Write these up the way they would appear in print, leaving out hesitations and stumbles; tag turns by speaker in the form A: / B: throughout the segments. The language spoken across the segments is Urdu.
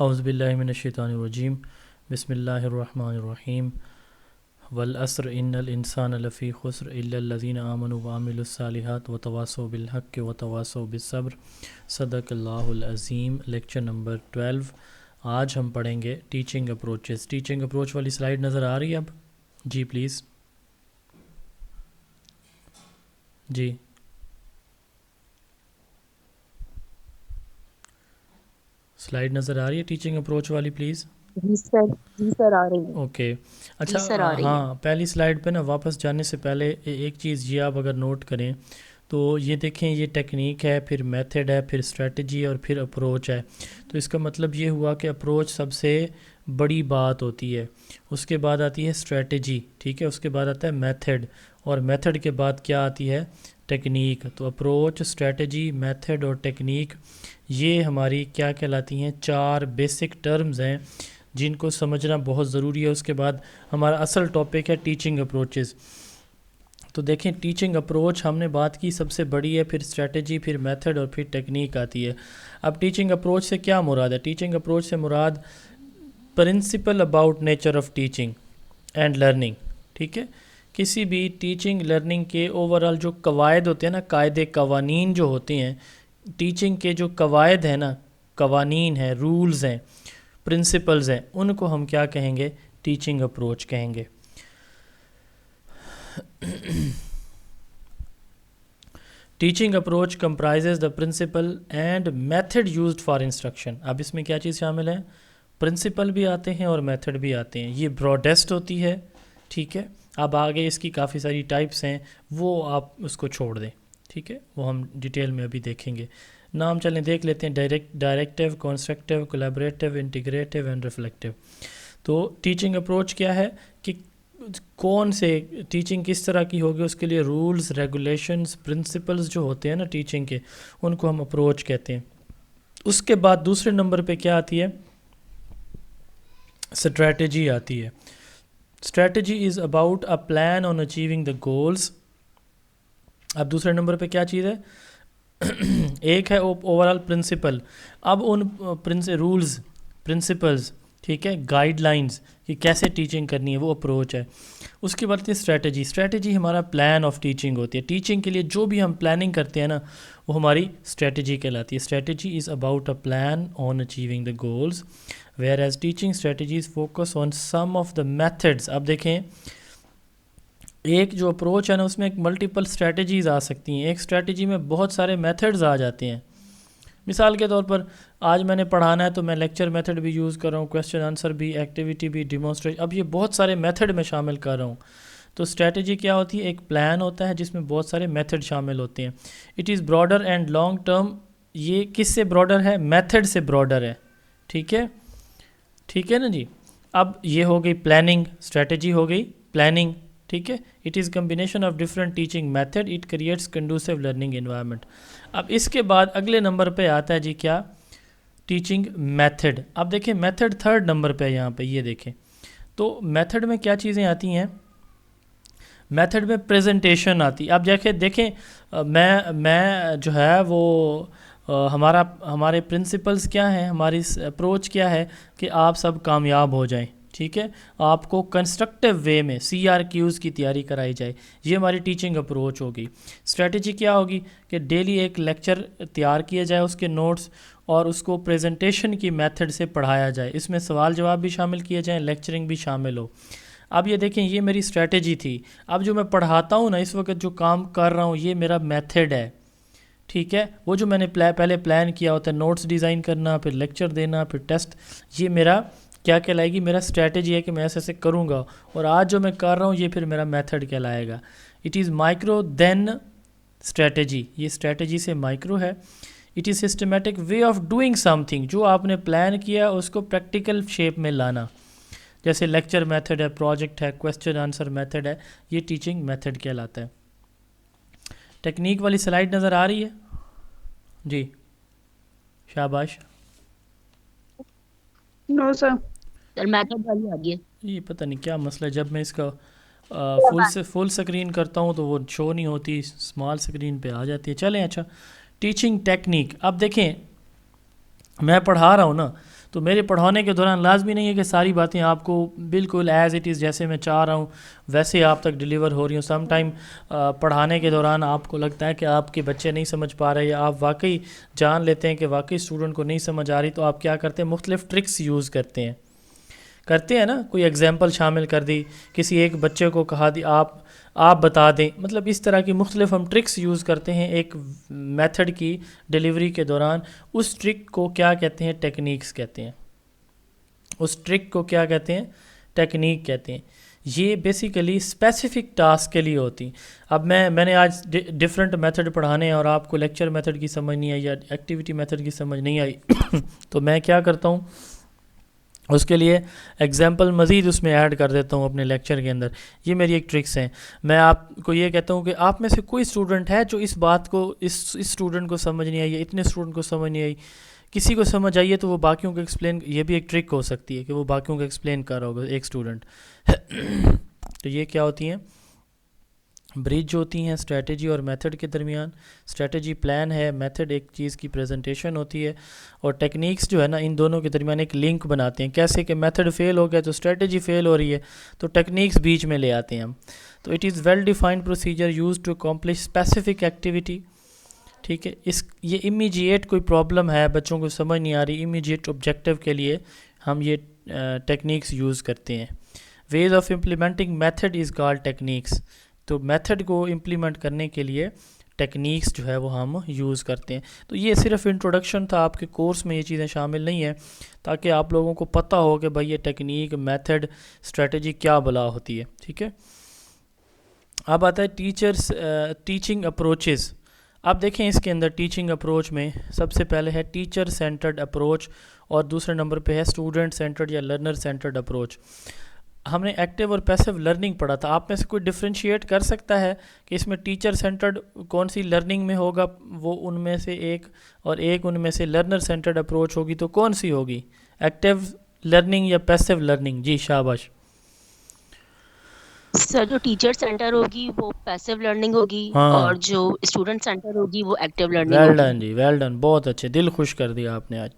A: اعوذ باللہ من الشیطان الرجیم بسم اللہ الرحمن الرحیم والعصر ان الانسان لفی خسر الا الذین آمنوا وعملوا الصالحات وتواصوا بالحق وتواصوا بالصبر صدق اللہ العظیم۔ Lecture number 12۔ آج ہم پڑھیں گے ٹیچنگ اپروچز۔ ٹیچنگ اپروچ والی سلائیڈ نظر آ رہی ہے اب؟ جی پلیز جی سلائیڈ نظر آ رہی ہے ٹیچنگ اپروچ والی پلیز؟
B: جی سر آ رہی ہے۔
A: اوکے
B: جی سر آ
A: اچھا،
B: رہی ہے۔
A: ہاں پہلی سلائیڈ پہ نا واپس جانے سے پہلے ایک چیز یہ آپ اگر نوٹ کریں تو یہ دیکھیں، یہ ٹیکنیک ہے، پھر میتھڈ ہے، پھر اسٹریٹجی اور پھر اپروچ ہے۔ تو اس کا مطلب یہ ہوا کہ اپروچ سب سے بڑی بات ہوتی ہے، اس کے بعد آتی ہے اسٹریٹجی، ٹھیک ہے، اس کے بعد آتا ہے میتھڈ، اور میتھڈ کے بعد کیا آتی ہے؟ ٹیکنیک۔ تو اپروچ، اسٹریٹجی، میتھڈ اور ٹیکنیک یہ ہماری کیا کہلاتی ہیں؟ 4 بیسک ٹرمز ہیں جن کو سمجھنا بہت ضروری ہے۔ اس کے بعد ہمارا اصل ٹاپک ہے ٹیچنگ اپروچز۔ تو دیکھیں ٹیچنگ اپروچ ہم نے بات کی سب سے بڑی ہے، پھر اسٹریٹجی، پھر میتھڈ اور پھر ٹیکنیک آتی ہے۔ اب ٹیچنگ اپروچ سے کیا مراد ہے؟ ٹیچنگ اپروچ سے مراد principle about nature of teaching and learning, ٹھیک ہے؟ کسی بھی ٹیچنگ لرننگ کے اوورال جو قواعد ہوتے ہیں نا، قاعدے قوانین جو ہوتے ہیں ٹیچنگ کے، جو قواعد ہیں نا، قوانین ہیں، رولز ہیں، پرنسپلز ہیں، ان کو ہم کیا کہیں گے؟ ٹیچنگ اپروچ کہیں گے۔ Teaching approach comprises the principle and method used for instruction. اب اس میں کیا چیز شامل ہے؟ پرنسپل بھی آتے ہیں اور میتھڈ بھی آتے ہیں۔ یہ براڈسٹ ہوتی ہے، ٹھیک ہے؟ اب آگے اس کی کافی ساری ٹائپس ہیں، وہ آپ اس کو چھوڑ دیں، ٹھیک ہے؟ وہ ہم ڈیٹیل میں ابھی دیکھیں گے۔ نام چلیں دیکھ لیتے ہیں، directive, constructive, collaborative, integrative and reflective. تو ٹیچنگ اپروچ کیا ہے کہ کون سے ٹیچنگ کس طرح کی ہوگی، اس کے لیے رولز، ریگولیشنز، پرنسپلز جو ہوتے ہیں نا ٹیچنگ کے، ان کو ہم اپروچ کہتے ہیں۔ اس کے بعد دوسرے نمبر پہ کیا آتی ہے؟ اسٹریٹجی آتی ہے۔ Strategy is about a plan on achieving the goals. اب دوسرے نمبر پہ کیا چیز ہے؟ ایک ہے اوور آل پرنسپل، اب ان رولز، پرنسپلز، ٹھیک ہے، گائیڈ لائنز کہ کیسے ٹیچنگ کرنی ہے، وہ اپروچ ہے۔ اس کے بعد اسٹریٹجی۔ اسٹریٹجی ہمارا پلان آف ٹیچنگ ہوتی ہے، ٹیچنگ کے لیے جو بھی ہم پلاننگ کرتے ہیں نا، وہ ہماری اسٹریٹجی کہلاتی ہے۔ Strategy is about a plan on achieving the goals where as teaching strategies focus on some of the methods. اب دیکھیں ایک جو اپروچ ہے نا، اس میں ایک ملٹیپل اسٹریٹجیز آ سکتی ہیں، ایک اسٹریٹجی میں بہت سارے میتھڈز آ جاتے ہیں۔ مثال کے طور پر آج میں نے پڑھانا ہے تو میں لیکچر میتھڈ بھی یوز کر رہا ہوں، کویسچن آنسر بھی، ایکٹیویٹی بھی، ڈیمونسٹریشن، اب یہ بہت سارے میتھڈ میں شامل کر رہا ہوں۔ تو اسٹریٹجی کیا ہوتی ہے؟ ایک پلان ہوتا ہے جس میں بہت سارے میتھڈ شامل ہوتے ہیں۔ It is broader and long term. یہ کس سے براڈر ہے؟ میتھڈ سے براڈر ہے، ٹھیک ہے؟ ٹھیک ہے نا جی؟ اب یہ ہو گئی پلاننگ، اسٹریٹجی ہو گئی پلاننگ، ٹھیک ہے؟ It is combination of different teaching method, it creates conducive learning environment. اب اس کے بعد اگلے نمبر پہ آتا ہے جی کیا؟ Teaching method. اب دیکھیں میتھڈ تھرڈ نمبر پہ، یہاں پہ یہ دیکھیں تو میتھڈ میں کیا چیزیں آتی ہیں؟ میتھڈ میں پریزنٹیشن آتی ہے۔ اب دیکھیں میں جو ہے وہ ہمارے پرنسپلز کیا ہیں، ہماری اپروچ کیا ہے کہ آپ سب کامیاب ہو جائیں، ٹھیک ہے؟ آپ کو کنسٹرکٹیو وے میں CRQs کی تیاری کرائی جائے، یہ ہماری ٹیچنگ اپروچ ہوگی۔ اسٹریٹجی کیا ہوگی کہ ڈیلی ایک لیکچر تیار کیا جائے، اس کے نوٹس، اور اس کو پریزنٹیشن کی میتھڈ سے پڑھایا جائے، اس میں سوال جواب بھی شامل کیے جائیں، لیکچرنگ بھی شامل ہو۔ اب یہ دیکھیں یہ میری اسٹریٹجی تھی، اب جو میں پڑھاتا ہوں نا اس وقت جو کام کر رہا ہوں یہ میرا میتھڈ ہے، ٹھیک ہے؟ وہ جو میں نے پہلے پلان کیا ہوتا ہے، نوٹس ڈیزائن کرنا، پھر لیکچر دینا، پھر ٹیسٹ، یہ میرا کیا کہلائے گی؟ میرا اسٹریٹجی ہے کہ میں ایسے کروں گا، اور آج جو میں کر رہا ہوں یہ پھر میرا میتھڈ کہلائے گا۔ It is micro than strategy, یہ اسٹریٹجی سے مائکرو ہے۔ It is systematic way of doing something, جو آپ نے پلان کیا اس کو پریکٹیکل شیپ میں لانا، جیسے لیکچر میتھڈ ہے، پروجیکٹ ہے، کویسچن آنسر میتھڈ ہے، یہ ٹیچنگ میتھڈ کہلاتا ہے۔ ٹیکنیک والی سلائیڈ نظر آ رہی ہے؟ جی شاباش۔
B: نو سر۔
C: سر میتھڈ والی آ گئی ہے۔
A: یہ پتہ نہیں کیا مسئلہ ہے، جب میں اس کا فل سکرین کرتا ہوں تو وہ شو نہیں ہوتی، اسمال سکرین پہ آ جاتی ہے۔ چلیں اچھا، ٹیچنگ ٹیکنیک۔ اب دیکھیں میں پڑھا رہا ہوں نا، تو میرے پڑھانے کے دوران لازمی نہیں ہے کہ ساری باتیں آپ کو بالکل ایز اٹ از جیسے میں چاہ رہا ہوں ویسے آپ تک ڈیلیور ہو رہی ہوں. سم ٹائم پڑھانے کے دوران آپ کو لگتا ہے کہ آپ کے بچے نہیں سمجھ پا رہے یا آپ واقعی جان لیتے ہیں کہ واقعی اسٹوڈنٹ کو نہیں سمجھ آ رہی, تو آپ کیا کرتے ہیں مختلف ٹرکس یوز کرتے ہیں نا. کوئی ایگزامپل شامل کر دی, کسی ایک بچے کو کہا دی آپ بتا دیں, مطلب اس طرح کی مختلف ہم ٹرکس یوز کرتے ہیں ایک میتھڈ کی ڈیلیوری کے دوران. اس ٹرک کو کیا کہتے ہیں, ٹیکنیکس کہتے ہیں. اس ٹرک کو کیا کہتے ہیں, ٹیکنیک کہتے ہیں. یہ بیسیکلی اسپیسیفک ٹاسک کے لیے ہوتی. اب میں نے آج ڈفرینٹ میتھڈ پڑھانے ہیں اور آپ کو لیکچر میتھڈ کی سمجھ نہیں آئی یا ایکٹیویٹی میتھڈ کی سمجھ نہیں آئی تو میں کیا کرتا ہوں, اس کے لیے ایگزامپل مزید اس میں ایڈ کر دیتا ہوں اپنے لیکچر کے اندر. یہ میری ایک ٹرکس ہیں. میں آپ کو یہ کہتا ہوں کہ آپ میں سے کوئی اسٹوڈنٹ ہے جو اس بات کو اس اسٹوڈنٹ کو سمجھ نہیں آئی, اتنے اسٹوڈنٹ کو سمجھ نہیں آئی, کسی کو سمجھ آئیے تو وہ باقیوں کو ایکسپلین, یہ بھی ایک ٹرک ہو سکتی ہے کہ وہ باقیوں کو ایکسپلین کر رہا ہوگا ایک اسٹوڈنٹ. تو یہ کیا ہوتی ہیں, برج ہوتی ہیں اسٹریٹجی اور میتھڈ کے درمیان. اسٹریٹجی پلان ہے, میتھڈ ایک چیز کی پریزنٹیشن ہوتی ہے, اور ٹیکنیکس جو ہے نا ان دونوں کے درمیان ایک لنک بناتے ہیں. کیسے کہ میتھڈ فیل ہو گیا تو اسٹریٹجی فیل ہو رہی ہے تو ٹیکنیکس بیچ میں لے آتے ہیں ہم. تو it is well defined procedure use to accomplish specific activity. ٹھیک ہے, یہ امیجیٹ کوئی پرابلم ہے بچوں کو سمجھ نہیں آ رہی, امیجیٹ آبجیکٹیو کے لیے ہم یہ ٹیکنیکس یوز کرتے ہیں. Ways of implementing method is called techniques. تو میتھڈ کو امپلیمنٹ کرنے کے لیے ٹیکنیکس جو ہے وہ ہم یوز کرتے ہیں. تو یہ صرف انٹروڈکشن تھا, آپ کے کورس میں یہ چیزیں شامل نہیں ہیں, تاکہ آپ لوگوں کو پتہ ہو کہ بھائی یہ ٹیکنیک, میتھڈ, اسٹریٹجی کیا بلا ہوتی ہے. ٹھیک ہے, اب آتا ہے ٹیچنگ اپروچز. اب دیکھیں اس کے اندر ٹیچنگ اپروچ میں سب سے پہلے ہے ٹیچر سینٹرڈ اپروچ, اور دوسرے نمبر پہ ہے اسٹوڈنٹ سینٹرڈ یا لرنر سینٹرڈ اپروچ. ہم نے ایکٹیو اور پیسو لرننگ پڑھا تھا. آپ میں سے کوئی ڈفرینشیٹ کر سکتا ہے کہ اس میں ٹیچر سینٹرڈ کون سی لرننگ میں ہوگا, وہ ان میں سے ایک, اور ایک ان میں سے لرنر سینٹرڈ اپروچ ہوگی, تو کون سی ہوگی, ایکٹیو لرننگ یا پیسو لرننگ؟ جی شاباش.
C: سر جو ٹیچر سینٹر ہوگی وہ پیسو لرننگ ہوگی,
A: ہاں,
C: اور جو اسٹوڈنٹ سینٹر ہوگی وہ ایکٹیو لرننگ
A: ویل
C: ہوگی.
A: ڈن جی, ویل ڈن, بہت اچھے, دل خوش کر دیا آپ نے آج.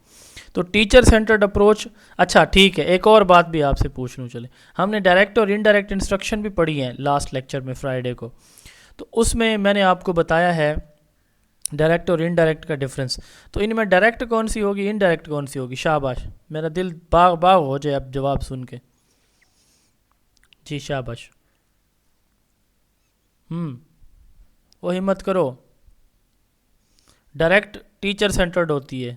A: تو ٹیچر سینٹرڈ اپروچ. اچھا ٹھیک ہے, ایک اور بات بھی آپ سے پوچھ لوں. چلیں, ہم نے ڈائریکٹ اور انڈائریکٹ انسٹرکشن بھی پڑھی ہیں لاسٹ لیکچر میں فرائیڈے کو, تو اس میں نے آپ کو بتایا ہے ڈائریکٹ اور انڈائریکٹ کا ڈفرینس. تو ان میں ڈائریکٹ کون سی ہوگی, انڈائریکٹ کون سی ہوگی؟ شاباش, میرا دل باغ باغ ہو جائے اب جواب سن کے. جی شاباش, وہ ہمت کرو. ڈائریکٹ ٹیچر سینٹرڈ ہوتی ہے,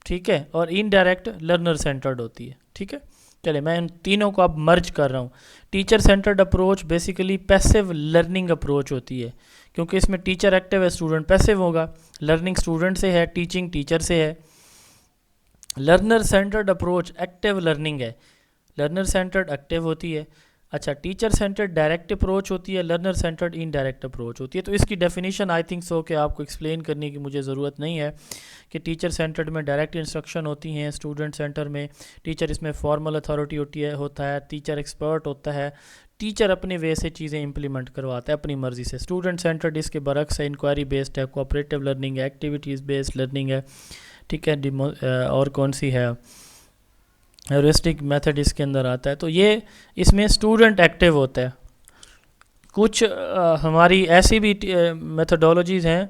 A: ٹھیک ہے, اور انڈائریکٹ لرنر سینٹرڈ ہوتی ہے. ٹھیک ہے, چلے میں ان تینوں کو اب مرج کر رہا ہوں. Teacher centred approach basically passive learning approach ہوتی ہے, کیونکہ اس میں ٹیچر ایکٹیو ہے, اسٹوڈنٹ پیسو ہوگا. لرننگ اسٹوڈنٹ سے ہے, ٹیچنگ ٹیچر سے ہے. Learner centred approach active learning ہے, لرنر سینٹرڈ ایکٹیو ہوتی ہے. اچھا, ٹیچر سینٹرڈ ڈائریکٹ اپروچ ہوتی ہے, لرنر سینٹرڈ انڈائریکٹ اپروچ ہوتی ہے. تو اس کی ڈیفینیشن آئی تھنک سو کہ آپ کو ایکسپلین کرنے کی مجھے ضرورت نہیں ہے کہ ٹیچر سینٹرڈ میں ڈائریکٹ انسٹرکشن ہوتی ہیں, اسٹوڈنٹ سینٹر میں ٹیچر اس میں فارمل اتھارٹی ہوتا ہے, ٹیچر ایکسپرٹ ہوتا ہے, ٹیچر اپنے وے سے چیزیں امپلیمنٹ کرواتا ہے اپنی مرضی سے. اسٹوڈنٹ سینٹرڈ اس کے برعکس ہے, انکوائری بیسڈ ہے, کوآپریٹیو لرننگ ہے, ایکٹیویٹیز بیسڈ لرننگ ہے. ٹھیک ہے, اور کون سی ہے, ہیورسٹک میتھڈ اس کے اندر آتا ہے. تو یہ اس میں اسٹوڈنٹ ایکٹیو ہوتا ہے. کچھ ہماری ایسی بھی میتھڈولوجیز ہیں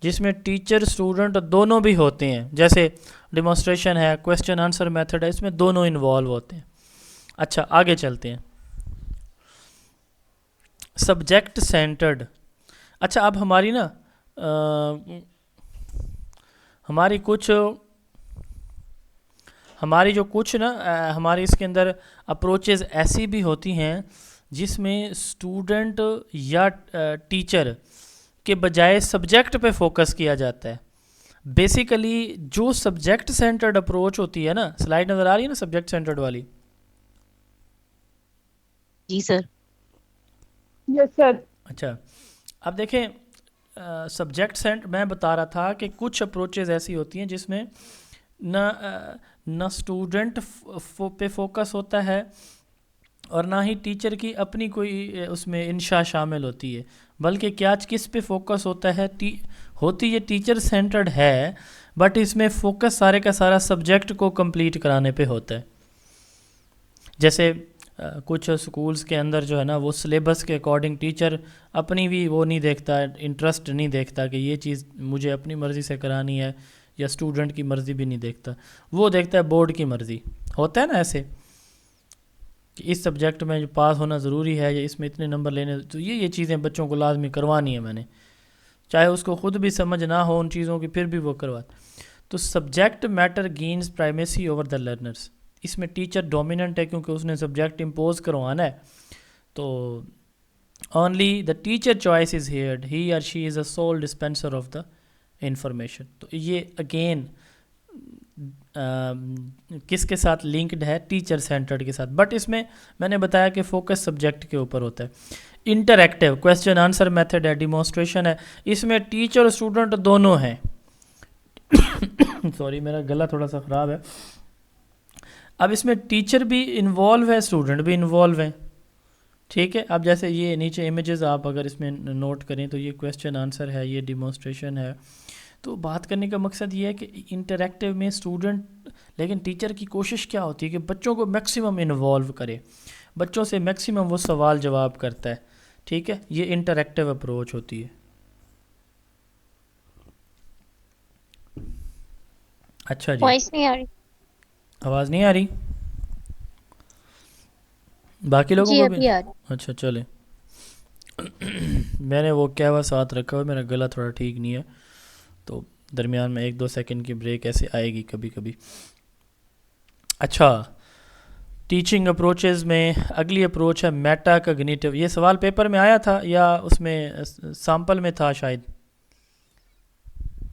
A: جس میں ٹیچر اسٹوڈنٹ دونوں بھی ہوتے ہیں, جیسے ڈیمونسٹریشن ہے, کویسچن آنسر میتھڈ ہے, اس میں دونوں انوالو ہوتے ہیں. اچھا آگے چلتے ہیں, سبجیکٹ سینٹرڈ. اچھا اب ہماری نا ہماری جو کچھ نا ہماری اس کے اندر اپروچز ایسی بھی ہوتی ہیں جس میں اسٹوڈنٹ یا ٹیچر کے بجائے سبجیکٹ پہ فوکس کیا جاتا ہے. بیسیکلی جو سبجیکٹ سینٹرڈ اپروچ ہوتی ہے نا, سلائیڈ نظر آ رہی ہے نا سبجیکٹ سینٹرڈ والی؟
C: جی سر.
B: یس سر.
A: اچھا اب دیکھیں, سبجیکٹ میں بتا رہا تھا کہ کچھ اپروچز ایسی ہوتی ہیں جس میں نہ اسٹوڈنٹ پہ فوکس ہوتا ہے اور نہ ہی ٹیچر کی اپنی کوئی اس میں انشاء شامل ہوتی ہے, بلکہ کیا کس پہ فوکس ہوتا ہے, ہوتی یہ ٹیچر سینٹرڈ ہے بٹ اس میں فوکس سارے کا سارا سبجیکٹ کو کمپلیٹ کرانے پہ ہوتا ہے. جیسے کچھ سکولز کے اندر جو ہے نا وہ سلیبس کے اکارڈنگ ٹیچر اپنی بھی وہ نہیں دیکھتا، انٹرسٹ نہیں دیکھتا کہ یہ چیز مجھے اپنی مرضی سے کرانی ہے، یا اسٹوڈنٹ کی مرضی بھی نہیں دیکھتا، وہ دیکھتا ہے بورڈ کی مرضی. ہوتا ہے نا ایسے کہ اس سبجیکٹ میں جو پاس ہونا ضروری ہے یا اس میں اتنے نمبر لینے، تو یہ چیزیں بچوں کو لازمی کروانی ہے میں نے، چاہے اس کو خود بھی سمجھ نہ ہو ان چیزوں کی پھر بھی وہ کرواتا. تو subject matter gains primacy over the learners. اس میں ٹیچر ڈومیننٹ ہے کیونکہ اس نے سبجیکٹ امپوز کروانا ہے. تو only the teacher choice is heard, he اور she is a sole dispenser of the information. تو یہ اگین کس کے ساتھ لنکڈ ہے؟ ٹیچر سینٹرڈ کے ساتھ. بٹ اس میں نے بتایا کہ فوکس سبجیکٹ کے اوپر ہوتا ہے. انٹریکٹیو کویسچن آنسر میتھڈ ہے، ڈیمونسٹریشن ہے. اس میں ٹیچر اور اسٹوڈنٹ دونوں ہیں. سوری میرا گلا تھوڑا سا خراب ہے. اب اس میں ٹیچر بھی انوالو ہے، اسٹوڈنٹ بھی انوالو ہیں. ٹھیک ہے. اب جیسے یہ نیچے امیجز آپ اگر اس میں نوٹ کریں تو یہ کویسچن آنسر ہے، یہ ڈیمونسٹریشن ہے. تو بات کرنے کا مقصد یہ ہے کہ انٹریکٹیو میں اسٹوڈنٹ، لیکن ٹیچر کی کوشش کیا ہوتی ہے کہ بچوں کو میکسیمم انوالو کرے، بچوں سے میکسیمم وہ سوال جواب کرتا ہے. ٹھیک ہے. یہ انٹریکٹیو اپروچ ہوتی ہے. اچھا جی،
C: وائس نہیں آ رہی.
A: آواز نہیں آ رہی باقی لوگوں
C: جی
A: کو بھی؟
C: ابھی آ رہی.
A: اچھا چلیں. میں نے وہ کیا ہوا ساتھ رکھا ہوا، میرا گلا تھوڑا ٹھیک نہیں ہے تو درمیان میں 1-2 سیکنڈ کی بریک ایسے آئے گی کبھی کبھی. اچھا، ٹیچنگ اپروچز میں اگلی اپروچ ہے میٹا کگنیٹو. یہ سوال پیپر میں آیا تھا یا اس میں سامپل میں تھا؟ شاید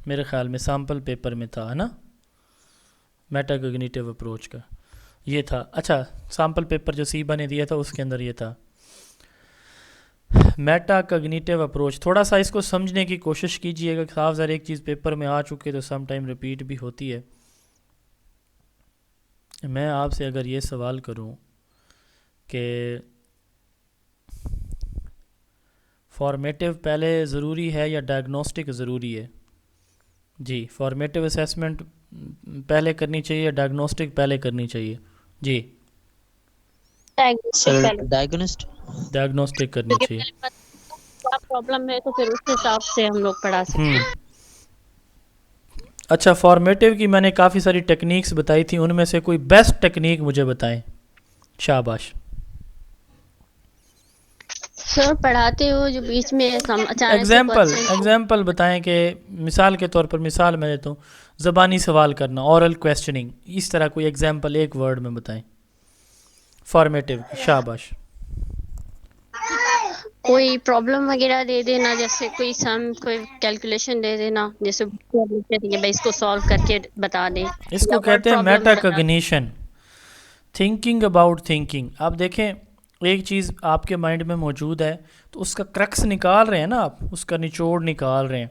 A: میرے خیال میں سامپل پیپر میں تھا، ہے نا، میٹا کگنیٹو اپروچ کا یہ تھا. اچھا، سامپل پیپر جو سیبا نے دیا تھا اس کے اندر یہ تھا میٹا کگنیٹو اپروچ. تھوڑا سا اس کو سمجھنے کی کوشش کیجئے گا. صاف ظاہر ایک چیز پیپر میں آ چکی تو سم ٹائم ریپیٹ بھی ہوتی ہے. میں آپ سے اگر یہ سوال کروں کہ فارمیٹیو پہلے ضروری ہے یا ڈائگنوسٹک ضروری ہے؟ جی، فارمیٹیو اسیسمنٹ پہلے کرنی چاہیے یا ڈائگنوسٹک پہلے کرنی چاہیے؟ جی
C: ڈائگنوسٹک پہلے،
A: ڈائگنوسٹک کرنی
C: کیونکہ
A: چاہیے.
C: پہلے پتہ کیا پرابلم ہے تو پھر اس حساب سے ہم لوگ پڑھا سکتے ہیں.
A: اچھا، فارمیٹیو کی میں نے کافی ساری ٹیکنیکس بتائی تھیں، ان میں سے کوئی بیسٹ ٹیکنیک مجھے بتائیں. شاباش.
C: سر پڑھاتے ہو جو بیچ میں اچانک سے
A: ایگزامپل بتائیں کہ مثال کے طور پر، مثال میں دیتا ہوں، زبانی سوال کرنا، اورل کویسچننگ، اس طرح کوئی ایگزامپل ایک ورڈ میں بتائیں فارمیٹیو کی. شاباش.
C: کوئی پرابلم وغیرہ دے دینا، جیسے کوئی کیلکولیشن دے دینا، جیسے بھائی اس کو سالو کر کے بتا دیں.
A: اس کو کہتے ہیں meta cognition, thinking about thinking. آپ دیکھیں ایک چیز آپ کے مائنڈ میں موجود ہے تو اس کا کرکس نکال رہے ہیں نا آپ، اس کا نچوڑ نکال رہے ہیں.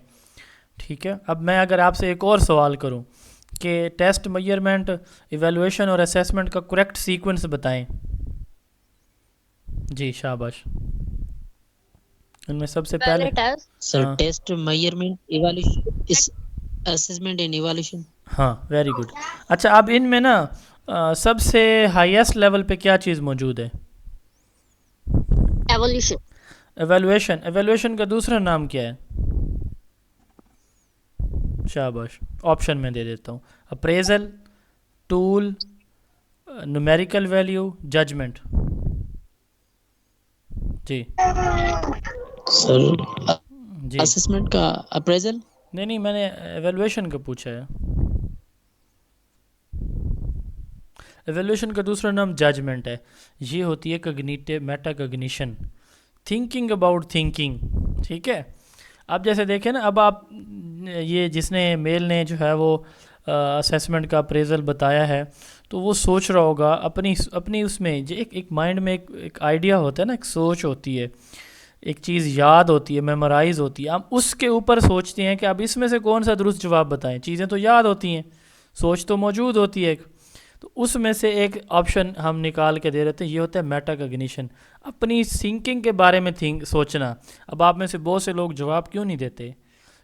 A: ٹھیک ہے. اب میں اگر آپ سے ایک اور سوال کروں کہ ٹیسٹ، میئرمنٹ، ایویلویشن اور اسیسمنٹ کا کریکٹ سیکوینس بتائیں. جی شاباش. ان میں سب سے پہلے
D: سر ٹیسٹ، میئرمنٹ، ایوالویشن، اسسمنٹ اینڈ ایوالویشن.
A: ہاں ویری گڈ. اچھا، اب ان میں نا سب سے ہائیسٹ لیول پہ کیا چیز موجود ہے؟ ایویلویشن. ایویلویشن کا دوسرا نام کیا ہے؟ شاباش. آپشن میں دے دیتا ہوں: appraisal, tool, numerical value, judgment. جی
D: سر
A: جی.
D: اسسمنٹ کا اپریزل.
A: نہیں میں نے ایویلویشن کا پوچھا ہے. ایویلویشن کا دوسرا نام ججمنٹ ہے. یہ ہوتی ہے cognitive meta cognition, thinking about thinking. ٹھیک ہے. اب جیسے دیکھیں نا، اب آپ یہ جس نے میل نے جو ہے وہ اسیسمنٹ کا اپریزل بتایا ہے تو وہ سوچ رہا ہوگا اپنی اس میں جو ایک مائنڈ میں ایک آئیڈیا ہوتا ہے نا، ایک سوچ ہوتی ہے، ایک چیز یاد ہوتی ہے، میمورائز ہوتی ہے. آپ اس کے اوپر سوچتے ہیں کہ اب اس میں سے کون سا درست جواب بتائیں. چیزیں تو یاد ہوتی ہیں، سوچ تو موجود ہوتی ہے ایک، تو اس میں سے ایک آپشن ہم نکال کے دے رہے ہیں. یہ ہوتا ہے میٹا کگنیشن، اپنی تھنکنگ کے بارے میں سوچنا. اب آپ میں سے بہت سے لوگ جواب کیوں نہیں دیتے؟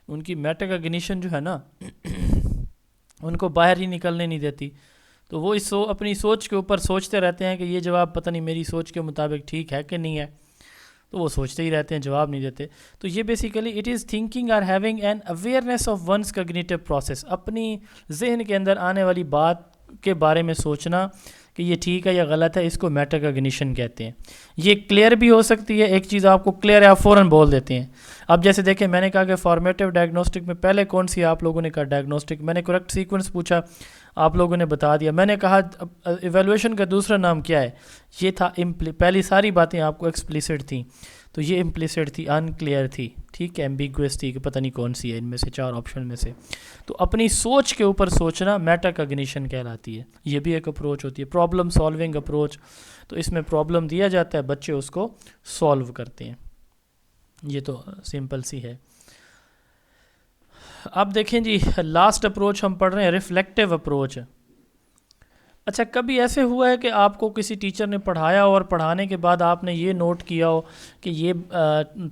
A: ان کی میٹا کگنیشن جو ہے نا ان کو باہر ہی نکلنے نہیں دیتی. تو وہ اپنی سوچ کے اوپر سوچتے رہتے ہیں کہ یہ جواب پتہ نہیں میری سوچ کے مطابق ٹھیک ہے کہ نہیں ہے, تو وہ سوچتے ہی رہتے ہیں, جواب نہیں دیتے. تو یہ basically it is thinking or having an awareness of one's cognitive process, اپنی ذہن کے اندر آنے والی بات کے بارے میں سوچنا کہ یہ ٹھیک ہے یا غلط ہے, اس کو میٹا کوگنیشن کہتے ہیں. یہ کلیئر بھی ہو سکتی ہے, ایک چیز آپ کو کلیئر ہے آپ فوراً بول دیتے ہیں. اب جیسے دیکھیں میں نے کہا کہ فارمیٹیو ڈائگنوسٹک میں پہلے کون سی آپ لوگوں نے کہا ڈائگنوسٹک, میں نے کریکٹ سیکوینس پوچھا آپ لوگوں نے بتا دیا. میں نے کہا ایویلویشن کا دوسرا نام کیا ہے, یہ تھا پہلی ساری باتیں آپ کو ایکسپلیسٹ تھیں, تو یہ امپلیسٹ تھی, ان کلیئر تھی, ٹھیک ہے, ایمبیگوس تھی کہ پتہ نہیں کون سی ہے ان میں سے 4 آپشن میں سے. تو اپنی سوچ کے اوپر سوچنا میٹا کوگنیشن کہلاتی ہے. یہ بھی ایک اپروچ ہوتی ہے, پرابلم سالونگ اپروچ. تو اس میں پرابلم دیا جاتا ہے, بچے اس کو سالو کرتے ہیں. یہ تو سمپل سی ہے. اب دیکھیں جی لاسٹ اپروچ ہم پڑھ رہے ہیں ریفلیکٹیو اپروچ. اچھا کبھی ایسے ہوا ہے کہ آپ کو کسی ٹیچر نے پڑھایا اور پڑھانے کے بعد آپ نے یہ نوٹ کیا ہو کہ یہ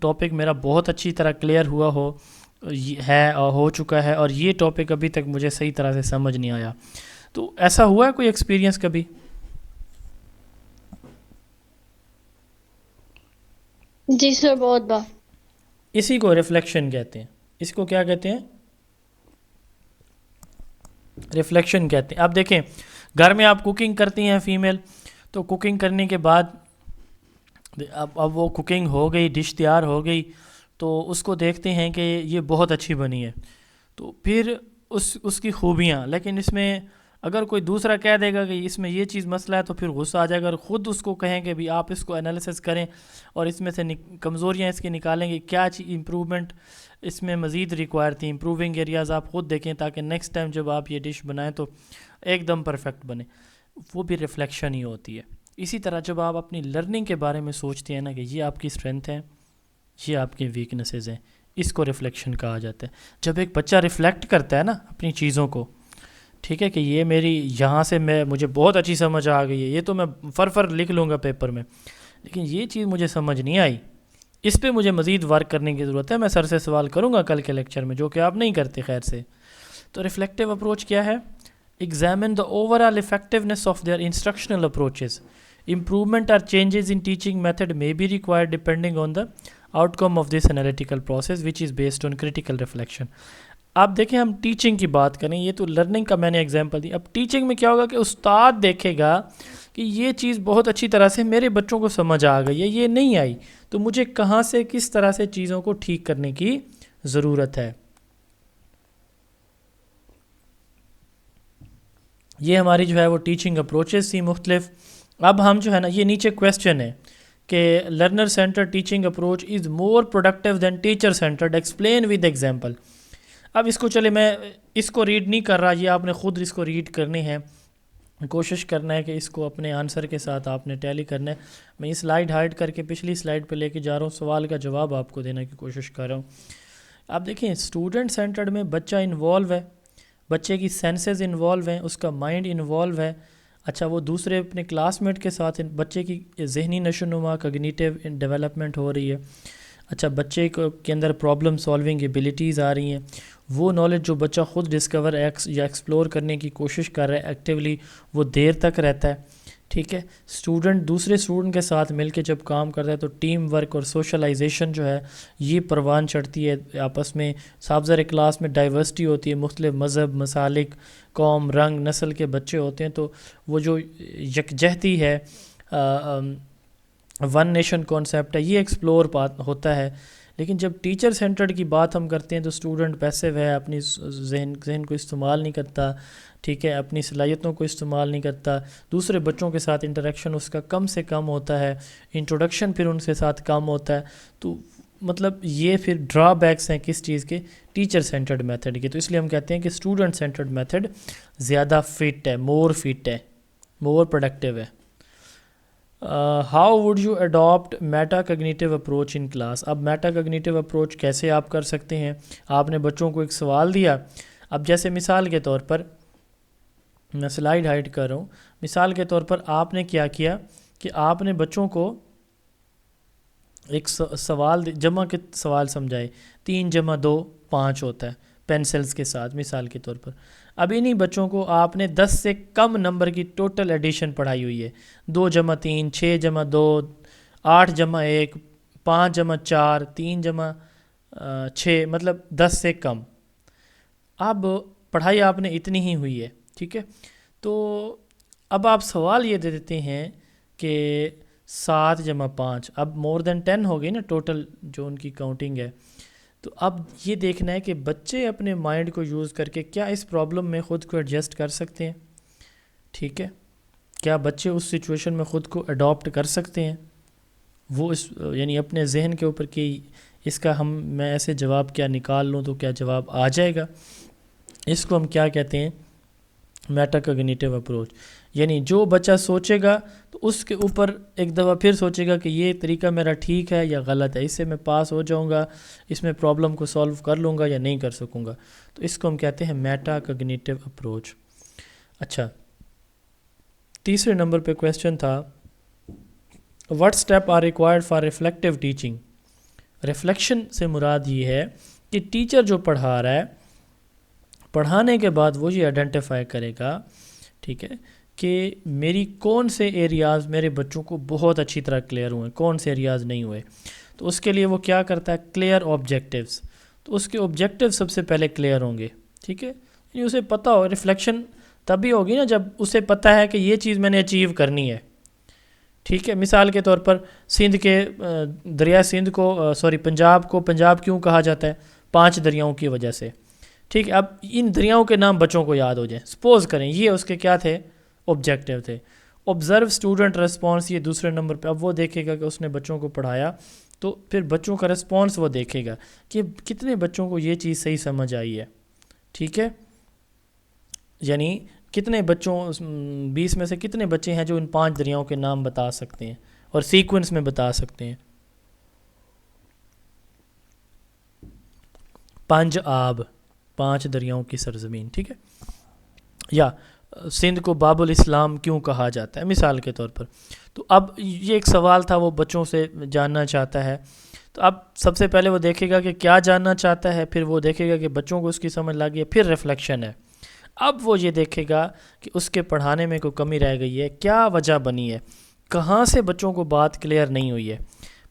A: ٹاپک میرا بہت اچھی طرح کلیئر ہوا ہو چکا ہے, اور یہ ٹاپک ابھی تک مجھے صحیح طرح سے سمجھ نہیں آیا. تو ایسا ہوا ہے کوئی ایکسپیرینس کبھی؟
C: جی سر بہت بار.
A: اسی کو ریفلیکشن کہتے ہیں. اس کو کیا کہتے ہیں؟ ریفلیکشن کہتے ہیں. آپ دیکھیں گھر میں آپ کوکنگ کرتی ہیں فیمیل, تو کوکنگ کرنے کے بعد اب وہ کوکنگ ہو گئی, ڈش تیار ہو گئی, تو اس کو دیکھتے ہیں کہ یہ بہت اچھی بنی ہے. تو پھر اس کی خوبیاں, لیکن اس میں اگر کوئی دوسرا کہہ دے گا کہ اس میں یہ چیز مسئلہ ہے تو پھر غصہ آ جائے گا. اور خود اس کو کہیں کہ بھی آپ اس کو انالیسس کریں اور اس میں سے کمزوریاں اس کی نکالیں گے, کیا چیز امپرومنٹ اس میں مزید ریکوائر تھی, امپروونگ ایریاز آپ خود دیکھیں تاکہ نیکسٹ ٹائم جب آپ یہ ڈش بنائیں تو ایک دم پرفیکٹ بنے. وہ بھی ریفلیکشن ہی ہوتی ہے. اسی طرح جب آپ اپنی لرننگ کے بارے میں سوچتے ہیں نا کہ یہ آپ کی اسٹرینتھ ہے, یہ آپ کی ویکنیسز ہیں, اس کو ریفلیکشن کہا جاتا ہے. جب ایک بچہ ریفلیکٹ کرتا ہے نا اپنی چیزوں کو, ٹھیک ہے, کہ یہ میری یہاں سے مجھے بہت اچھی سمجھ آ گئی ہے, یہ تو میں فر لکھ لوں گا پیپر میں, لیکن یہ چیز مجھے سمجھ نہیں آئی, اس پہ مجھے مزید ورک کرنے کی ضرورت ہے, میں سر سے سوال کروں گا کل کے لیکچر میں, جو کہ آپ نہیں کرتے خیر سے. تو ریفلیکٹیو اپروچ کیا ہے؟ Examine the overall effectiveness of their instructional approaches. Improvement اور changes in teaching method may be required depending on the outcome of this analytical process which is based on critical reflection. آپ دیکھیں ہم ٹیچنگ کی بات کریں, یہ تو لرننگ کا میں نے ایگزامپل دی. اب ٹیچنگ میں کیا ہوگا کہ استاد دیکھے گا کہ یہ چیز بہت اچھی طرح سے میرے بچوں کو سمجھ آ گئی ہے, یہ نہیں آئی, تو مجھے کہاں سے کس طرح سے چیزوں کو ٹھیک کرنے کی ضرورت ہے. یہ ہماری جو ہے وہ ٹیچنگ اپروچز تھی مختلف. اب ہم جو ہے نا, یہ نیچے کویسچن ہے کہ learner centre teaching approach is more productive then teacher centred, explain with example. اب اس کو چلے میں اس کو ریڈ نہیں کر رہا, یہ آپ نے خود اس کو ریڈ کرنی ہے, کوشش کرنا ہے کہ اس کو اپنے آنسر کے ساتھ آپ نے ٹیلی کرنا ہے. میں یہ سلائیڈ ہائڈ کر کے پچھلی سلائیڈ پہ لے کے جا رہا ہوں, سوال کا جواب آپ کو دینے کی کوشش کر رہا ہوں. آپ دیکھیں اسٹوڈنٹ سینٹرڈ میں بچہ انوالو ہے, بچے کی سینسز انوالو ہیں, اس کا مائنڈ انوالو ہے. اچھا وہ دوسرے اپنے کلاس میٹ کے ساتھ بچے کی ذہنی نشو و نما کوگنیٹیو ڈیولپمنٹ ہو رہی ہے. اچھا بچے کے اندر پرابلم سالونگ ایبلٹیز آ رہی ہیں, وہ نالج جو بچہ خود ڈسکور یا ایکسپلور کرنے کی کوشش کر رہا ہے ایکٹیولی, وہ دیر تک رہتا ہے. ٹھیک ہے, اسٹوڈنٹ دوسرے اسٹوڈنٹ کے ساتھ مل کے جب کام کرتا ہے تو ٹیم ورک اور سوشلائزیشن جو ہے یہ پروان چڑھتی ہے آپس میں. سابزر کلاس میں ڈائیورسٹی ہوتی ہے, مختلف مذہب, مسالک, قوم, رنگ, نسل کے بچے ہوتے ہیں, تو وہ جو یکجہتی ہے, ون نیشن کانسیپٹ ہے, یہ ایکسپلور ہوتا ہے. لیکن جب ٹیچر سینٹرڈ کی بات ہم کرتے ہیں تو اسٹوڈنٹ پیسیو ہے, اپنی ذہن کو استعمال نہیں کرتا, ٹھیک ہے, اپنی صلاحیتوں کو استعمال نہیں کرتا, دوسرے بچوں کے ساتھ انٹریکشن اس کا کم سے کم ہوتا ہے, انٹروڈکشن پھر ان کے ساتھ کم ہوتا ہے. تو مطلب یہ پھر ڈرا بیکس ہیں کس چیز کے؟ ٹیچر سینٹرڈ میتھڈ کے. تو اس لیے ہم کہتے ہیں کہ اسٹوڈنٹ سینٹرڈ میتھڈ زیادہ فٹ ہے, مور فٹ ہے, مور پروڈکٹیو ہے. How would you adapt meta cognitive approach in class? اب میٹا کوگنیٹیو اپروچ کیسے آپ کر سکتے ہیں؟ آپ نے بچوں کو ایک سوال دیا. اب جیسے مثال کے طور پر میں سلائیڈ ہائڈ کر رہا ہوں, مثال کے طور پر آپ نے کیا کیا کہ آپ نے بچوں کو ایک سوال جمع کے سوال سمجھائے. 3 × 2 = 5 ہوتا ہے, پینسلز کے ساتھ مثال کے طور پر. اب انہی بچوں کو آپ نے 10 سے کم نمبر کی ٹوٹل ایڈیشن پڑھائی ہوئی ہے, 2 جمع 3, 6 جمع 2, 8 جمع 1, 5 جمع 4, 3 جمع 6, مطلب 10 سے کم. اب پڑھائی آپ نے اتنی ہی ہوئی ہے, ٹھیک ہے. تو اب آپ سوال یہ دے دیتے ہیں کہ 7 جمع 5, اب مور دین 10 ہو گئی نا ٹوٹل جو ان کی کاؤنٹنگ ہے. تو اب یہ دیکھنا ہے کہ بچے اپنے مائنڈ کو یوز کر کے کیا اس پرابلم میں خود کو ایڈجسٹ کر سکتے ہیں, ٹھیک ہے. کیا بچے اس سچویشن میں خود کو اڈاپٹ کر سکتے ہیں, وہ اس یعنی اپنے ذہن کے اوپر کہ اس کا میں ایسے جواب کیا نکال لوں تو کیا جواب آ جائے گا. اس کو ہم کیا کہتے ہیں, میٹا کوگنیٹو اپروچ. یعنی جو بچہ سوچے گا تو اس کے اوپر ایک دفعہ پھر سوچے گا کہ یہ طریقہ میرا ٹھیک ہے یا غلط ہے, اس سے میں پاس ہو جاؤں گا, اس میں پرابلم کو سولو کر لوں گا یا نہیں کر سکوں گا. تو اس کو ہم کہتے ہیں میٹا کوگنیٹو اپروچ. اچھا, تیسرے نمبر پہ کویسچن تھا what step are required for reflective teaching. Reflection سے مراد یہ ہے کہ ٹیچر جو پڑھا رہا ہے, پڑھانے کے بعد وہ یہ آئیڈینٹیفائی کرے گا, ٹھیک ہے, کہ میری کون سے ایریاز میرے بچوں کو بہت اچھی طرح کلیئر ہوئے, کون سے ایریاز نہیں ہوئے. تو اس کے لیے وہ کیا کرتا ہے, کلیئر آبجیکٹیوز. تو اس کے آبجیکٹیو سب سے پہلے کلیئر ہوں گے, ٹھیک ہے. یعنی اسے پتہ ہو, ریفلیکشن تبھی ہوگی نا جب اسے پتہ ہے کہ یہ چیز میں نے اچیو کرنی ہے, ٹھیک ہے. مثال کے طور پر سندھ کے دریا سندھ کو پنجاب کو پنجاب کیوں کہا جاتا ہے, 5 دریاؤں کی وجہ سے, ٹھیک ہے. اب ان دریاؤں کے نام بچوں کو یاد ہو جائیں, سپوز کریں یہ اس کے کیا تھے, آبجیکٹیو تھے. آبزرو اسٹوڈنٹ ریسپانس, یہ دوسرے نمبر پہ. اب وہ دیکھے گا کہ اس نے بچوں کو پڑھایا تو پھر بچوں کا ریسپانس وہ دیکھے گا کہ کتنے بچوں کو یہ چیز صحیح سمجھ آئی ہے, ٹھیک ہے. یعنی کتنے بچوں 20 میں سے کتنے بچے ہیں جو ان 5 دریاؤں کے نام بتا سکتے ہیں اور سیکوینس میں بتا سکتے ہیں. 5 آب, 5 دریاؤں کی سرزمین, ٹھیک ہے. یا سندھ کو باب الاسلام کیوں کہا جاتا ہے مثال کے طور پر. تو اب یہ ایک سوال تھا, وہ بچوں سے جاننا چاہتا ہے. تو اب سب سے پہلے وہ دیکھے گا کہ کیا جاننا چاہتا ہے, پھر وہ دیکھے گا کہ بچوں کو اس کی سمجھ لگ گئی ہے, پھر ریفلیکشن ہے. اب وہ یہ دیکھے گا کہ اس کے پڑھانے میں کوئی کمی رہ گئی ہے, کیا وجہ بنی ہے, کہاں سے بچوں کو بات کلیئر نہیں ہوئی ہے.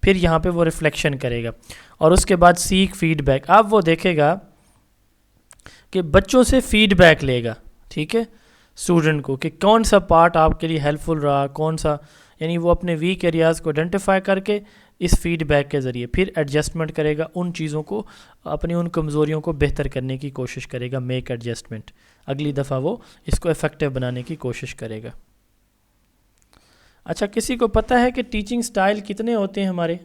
A: پھر یہاں پہ وہ ریفلیکشن کرے گا اور اس کے بعد سیک فیڈ بیک. اب وہ دیکھے گا کہ بچوں سے فیڈ بیک لے گا, ٹھیک ہے, اسٹوڈنٹ کو, کہ کون سا پارٹ آپ کے لیے ہیلپ فل رہا, کون سا. یعنی وہ اپنے ویک ایریاز کو آئیڈینٹیفائی کر کے اس فیڈ بیک کے ذریعے پھر ایڈجسٹمنٹ کرے گا, ان چیزوں کو, اپنی ان کمزوریوں کو بہتر کرنے کی کوشش کرے گا, میک ایڈجسٹمنٹ. اگلی دفعہ وہ اس کو افیکٹو بنانے کی کوشش کرے گا. اچھا, کسی کو پتہ ہے کہ ٹیچنگ سٹائل کتنے ہوتے ہیں ہمارے؟